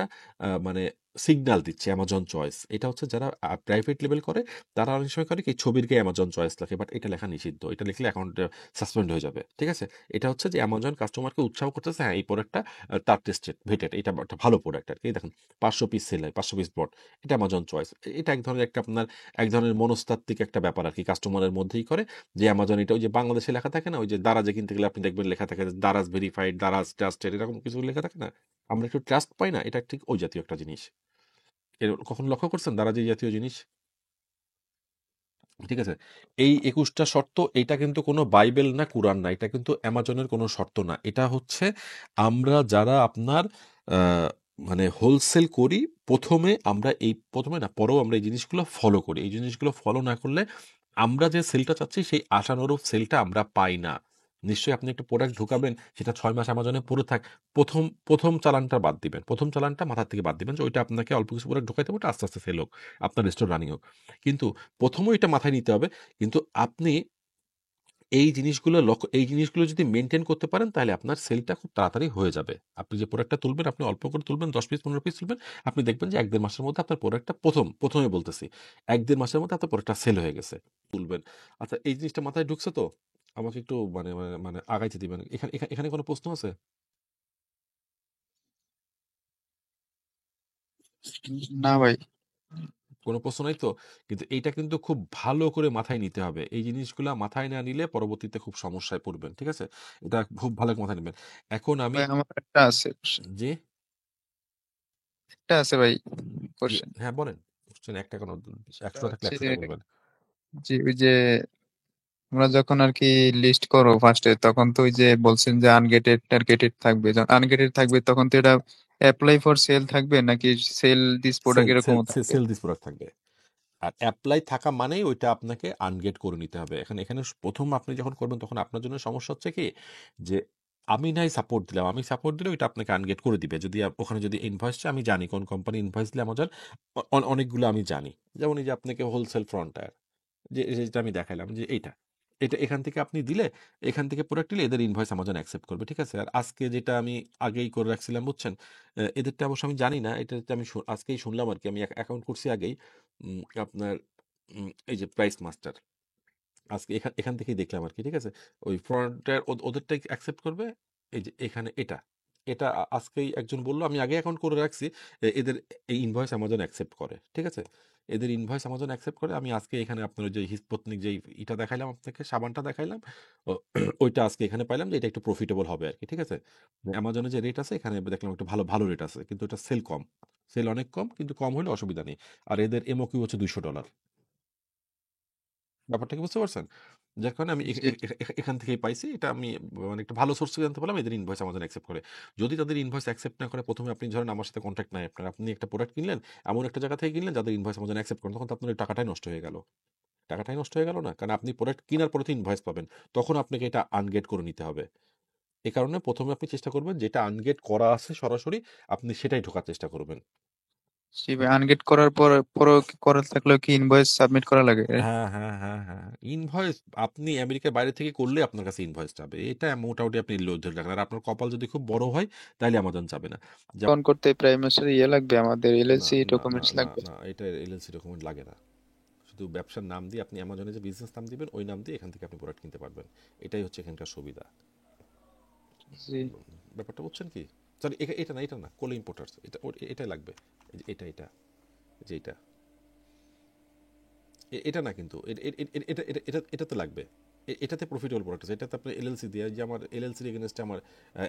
মানে সিগন্যাল দিচ্ছে অ্যামাজন চয়েস। এটা হচ্ছে যারা প্রাইভেট লেভেল করে তারা অনেক সময় করে কি ছবির গায়ে অ্যামাজন চয়েস লেখে, বাট এটা লেখা নিষিদ্ধ। এটা লিখলে অ্যাকাউন্ট সাসপেন্ড হয়ে যাবে। ঠিক আছে? এটা হচ্ছে যে অ্যামাজন কাস্টমারকে উৎসাহ করতেছে, হ্যাঁ এই প্রোডাক্টটা তার টেস্টেড ভেটেড, এটা একটা ভালো প্রোডাক্ট আর কি। দেখেন 500 পিস সেল হয়, 500 পিস বট, এটা অ্যামাজন চয়েস। এটা এক ধরনের একটা আপনার এক ধরনের মনস্তাত্ত্বিক একটা ব্যাপার আর কি, কাস্টমারের মধ্যেই করে যে অ্যামাজন। এটা ওই যে বাংলাদেশে লেখা থাকে না, ওই যে দারাজে কিনতে গেলে আপনি দেখবেন লেখা থাকে যে দারাজ ভেরিফাইড, দারাজ ট্রাস্টেড, এরকম কিছু লেখা থাকে না, আমরা একটু ট্রাস্ট পাই না, এটা ঠিক ওই জাতীয় একটা জিনিস। এর কখনো লক্ষ্য করছেন দারাজ এই জাতীয় জিনিস? ঠিক আছে? এই 21টা শর্ত, এটা কিন্তু কোনো বাইবেল না কুরআন না, এটা কিন্তু অ্যামাজনের কোনো শর্ত না। এটা হচ্ছে আমরা যারা আপনার আহ, মানে হোলসেল করি, প্রথমে না পরেও আমরা এই জিনিসগুলো ফলো করি। এই জিনিসগুলো ফলো না করলে আমরা যে সেলটা চাচ্ছি সেই আশানুরূপ সেলটা আমরা পাই না। নিশ্চয়ই আপনি একটা প্রোডাক্ট ঢুকাবেন, সেটা 6 মাস আমাজনে পড়ে থাক, প্রথম প্রথম চালানটা বাদ দিবেন, প্রথম চালানটা মাথার থেকে বাদ দিবেন যে ওইটা আপনাকে অল্প কিছু প্রোডাক্ট ঢুকাইতে হবে, ওটা আস্তে আস্তে সেল হোক, আপনার রেস্টোর রানিং হোক। কিন্তু প্রথমে এটা মাথায় নিতে হবে। কিন্তু আপনি এই জিনিসগুলো যদি মেনটেন করতে পারেন তাহলে আপনার সেলটা খুব তাড়াতাড়ি হয়ে যাবে। আপনি যে প্রোডাক্টটা তুলবেন আপনি অল্প করে তুলবেন, 10 পিস 15 পিস তুলবেন, আপনি দেখবেন যে 1-1.5 মাসের মধ্যে আপনার প্রোডাক্টটা প্রথমে বলতেছি 1-1.5 মাসের মধ্যে আপনার প্রোডাক্টটা সেল হয়ে গেছে। তুলবেন। আচ্ছা, এই জিনিসটা মাথায় ঢুকছে তো? আমাকে একটু মানে আগাইতে দিবেন। এখানে কোনো প্রশ্ন আছে? না ভাই। কোনো প্রশ্ন নাই তো? কিন্তু এইটা কিন্তু খুব ভালো করে মাথায় নিতে হবে। এই জিনিসগুলা মাথায় না নিলে পরবর্তীতে খুব সমস্যায় পড়বেন। ঠিক আছে? এটা খুব ভালো করে মাথায় নিবেন। এখন আমি ভাই আমার একটা আছে question। যে একটা আছে ভাই জি, কোশ্চেন। হ্যাঁ বলেন। কোশ্চেন একটা কেন? 100টা থাকলে হচ্ছে 100টাই বলবেন। যে ওই যে আমরা যখন আর কি লিস্ট করো ফার্স্টে, তখন তো ওই যে বলছেন যে আনগেটেড টার্গেটেড থাকবে, যখন আনগেটেড থাকবে তখন তো এটা অ্যাপ্লাই ফর সেল থাকবে নাকি সেল দিস প্রোডাক্ট এরকমও থাকবে? সেল দিস প্রোডাক্ট থাকবে। আর এপ্লাই থাকা মানেই ওইটা আপনাকে আনগেট করে নিতে হবে। এখানে প্রথম আপনি যখন করবেন তখন আপনার জন্য সমস্যা হচ্ছে কি যে আমি নাই সাপোর্ট দিলাম, আমি সাপোর্ট দিলে ওইটা আপনাকে আনগেট করে দিবে। যদি ওখানে যদি ইনভয়েসটা আমি জানি কোন কোম্পানি ইনভয়েস দিলে আমাদের অনেকগুলো আমি জানি, যেমন এই যে আপনাকে হোলসেল ফ্রন্টার, যেটা আমি দেখাইলাম যে এটা এখান থেকে আপনি দিলে, এখান থেকে প্রোডাক্ট দিলে এদের ইনভয়েস আমাজন অ্যাকসেপ্ট করবে। ঠিক আছে? আর আজকে যেটা আমি আগেই করে রাখছিলাম, বুঝছেন? এদেরটা অবশ্য আমি জানি না, এটা আমি আজকেই শুনলাম আর কি, আমি অ্যাকাউন্ট করছি আগেই। আপনার এই যে প্রাইস মাস্টার, আজকে এখান থেকেই দেখলাম আর কি। ঠিক আছে? ওই ফ্রন্টের ওদেরটাই অ্যাকসেপ্ট করবে। এই যে এখানে এটা আজকেই একজন বললো, আমি আগে অ্যাকাউন্ট করে রাখছি। এদের এই ইনভয়েস অ্যামাজন অ্যাকসেপ্ট করে। ঠিক আছে? এদের ইনভয়েস অ্যামাজন অ্যাকসেপ্ট করে। আমি আজকে এখানে আপনার ওই যে হিসপত্নিক যেই এটা দেখাইলাম আপনাকে, সাবানটা দেখাইলাম, ওইটা আজকে এখানে পাইলাম যে এটা একটু প্রফিটেবল হবে আর কি। ঠিক আছে? অ্যামাজনে যে রেট আছে এখানে দেখলাম একটু ভালো ভালো রেট আছে, কিন্তু এটা সেল কম, সেল অনেক কম, কিন্তু কম হলে অসুবিধা নেই। আর এদের এমওকিউ হচ্ছে $200। ব্যাপারটা কি বুঝতে পারছেন? যার কারণে আমি যে এখান থেকেই পাইছি। এটা আমি মানে একটা ভালো সোর্স থেকে জানতে পারলাম এদের ইনভয়েস আমাজন অ্যাকসেপ্ট করে। যদি তাদের ইনভয়েস অ্যাকসেপ্ট না করে, প্রথমে আপনি ধরেন আমার সাথে কন্ট্যাক্ট নাই আপনার, আপনি একটা প্রোডাক্ট কিনলেন, এমন একটা জায়গা থেকে কিনলেন যাদের ইনভয়েস আমাজন অ্যাকসেপ্ট করেন, তখন তো আপনার ওই টাকাটাই নষ্ট হয়ে গেল। টাকাটাই নষ্ট হয়ে গেল না? কারণ আপনি প্রোডাক্ট কেনার পরে তো ইনভয়েস পাবেন। তখন আপনাকে এটা আনগেট করে নিতে হবে। এ কারণে প্রথমে আপনি চেষ্টা করবেন যেটা আনগেট করা আছে সরাসরি আপনি সেটাই ঢোকার চেষ্টা করবেন। আনগেট করার পরও করা থাকলেও কি ইনভয়েস সাবমিট করা লাগে? হ্যাঁ, হ্যাঁ, হ্যাঁ, হ্যাঁ। ইনভয়েস আপনি আমেরিকার বাইরে থেকে করলে আপনার কাছে ইনভয়েস যাবে। এটা মোটামুটি আপনি ধরে রাখেন। আর আপনার কপাল যদি খুব বড় হয় তাইলে আমাজন যাবে না। অন করতে প্রায় মাসের লাগবে, আমাদের না, এলএলসি না, না, ডকুমেন্টস না, লাগবে। না। এটা এলএলসি ডকুমেন্ট লাগে না। শুধু ব্যবসার নাম দিয়ে আপনি অ্যামাজনে যে বিজনেস নাম দিবেন, ওই নাম দিয়ে এখান থেকে আপনি প্রোডাক্ট কিনতে পারবেন। এটাই হচ্ছে এখানকার সুবিধা। জি ব্যাপারটা বুঝছেন কি? সরি, এটা না, এটা না। কোলে ইম্পোর্টার্স। এটাই লাগবে। এই যে এটা, যে এটা। এটা না কিন্তু। এটাতে লাগবে। এটাতে প্রফিটেবল প্রোডাক্ট আছে। এটাতে আপনার এলএলসি দিয়ে, যে আমার এলএলসির এগেনস্টে আমার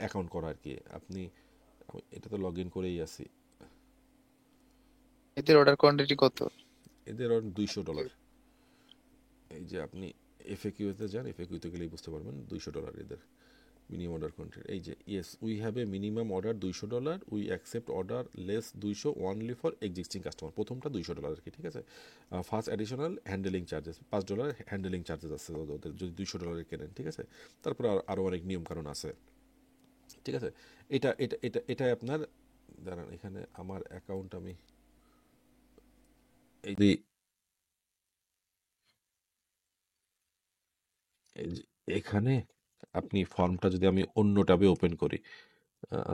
অ্যাকাউন্ট করা আর কি। আপনি আমি এটাতে লগ ইন করেই আছি। এদের অর্ডার কোয়ান্টিটি কত? এদের $200। এই যে আপনি এফএকিউতে যান, এফএকিউতে গেলেই বুঝতে পারবেন। $200 এদের মিনিমাম অর্ডার কোয়ান্টিটি। এই যে yes, we have a minimum order $200, we accept order less 200 only for existing customer. প্রথমটা $200 আর কি, ঠিক আছে। First additional handling charges $5 handling charges আছে ওদের, যদি $200 কেনেন, ঠিক আছে। তারপর আরও অনেক নিয়ম কারণ আছে, ঠিক আছে। এটা আপনার, দাঁড়ান এখানে আমার অ্যাকাউন্ট আমি এই যে এই যে এখানে আপনি ফর্মটা যদি আমি অন্য ট্যাবে ওপেন করি,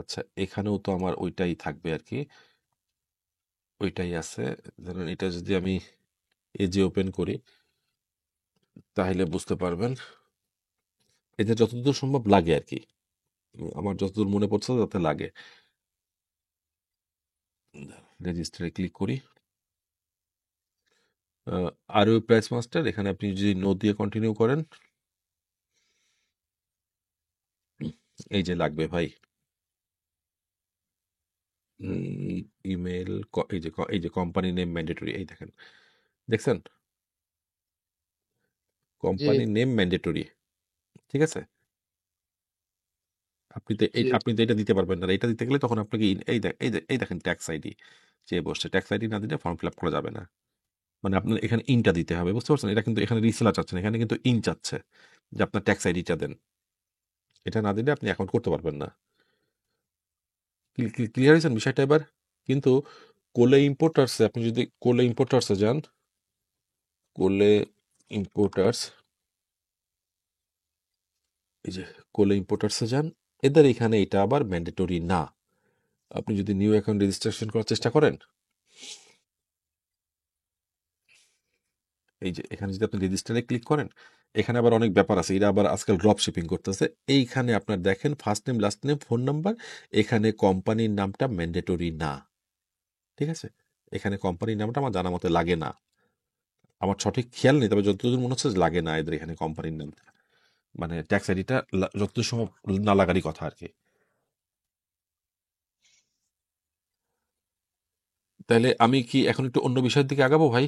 আচ্ছা এখানেও তো আমার ওইটাই থাকবে আর কি, ওইটাই আছে। ধরুন এটা যদি আমি এই যে ওপেন করি, তাহলে বুঝতে পারবেন এদের যতদূর সম্ভব লাগে আর কি। আমার যতদূর মনে পড়ছে যাতে লাগে। রেজিস্টারে ক্লিক করি। আর ওই প্রাইস মাস্টার, এখানে আপনি যদি নো দিয়ে কন্টিনিউ করেন, এই যে লাগবে ভাই ইমেল, এই যে কোম্পানি নেম ম্যান্ডেটরি, এই দেখেন, দেখছেন? জি কোম্পানি নেম ম্যান্ডেটরি, ঠিক আছে। জি আপনি তো এটা দিতে পারবেন না। এটা দিতে গেলে তখন আপনাকে এই দেখেন ট্যাক্স আইডি চেয়ে বসছে। ট্যাক্স আইডি না দিলে ফর্ম ফিল আপ করা যাবে না। মানে আপনার এখানে ইনটা দিতে হবে, বুঝতে পারছেন? এটা কিন্তু এখানে রিসেলার চাচ্ছে না, এখানে কিন্তু ইন চাচ্ছে যে আপনার ট্যাক্স আইডিটা দেন। এটা না দিলে আপনি অ্যাকাউন্ট করতে পারবেন না। ক্লিয়ার হয়েছেন বিষয়টা এবার? কিন্তু কোলে ইম্পোর্টার্সে আপনি যদি কোলে ইম্পোর্টার্সে যান, কোলে ইম্পোর্টার্স, এই যে কোলে ইম্পোর্টার্সে যান, এদের এখানে এটা আবার ম্যান্ডেটরি না। আপনি যদি নিউ অ্যাকাউন্ট রেজিস্ট্রেশন করার চেষ্টা করেন, এই যে এখানে যদি আপনি রেজিস্টারে ক্লিক করেন, এখানে আবার অনেক ব্যাপার আছে। এরা আবার আজকাল ড্রপ শিপিং করতেছে। এইখানে আপনার দেখেন first name, last name, phone number, এখানে কোম্পানির নামটা ম্যান্ডেটরি না, ঠিক আছে। এখানে কোম্পানির নামটা আমার জানা মতে লাগে না। আমার সঠিক খেয়াল নেই, তবে যতদূর মনে হচ্ছে যে লাগে না এদের এখানে কোম্পানির নামটা, মানে ট্যাক্স আইডিটা যতদূর সম্ভব না লাগারই কথা আর কি। তাহলে আমি কি এখন একটু অন্য বিষয়ের দিকে আগাবো ভাই?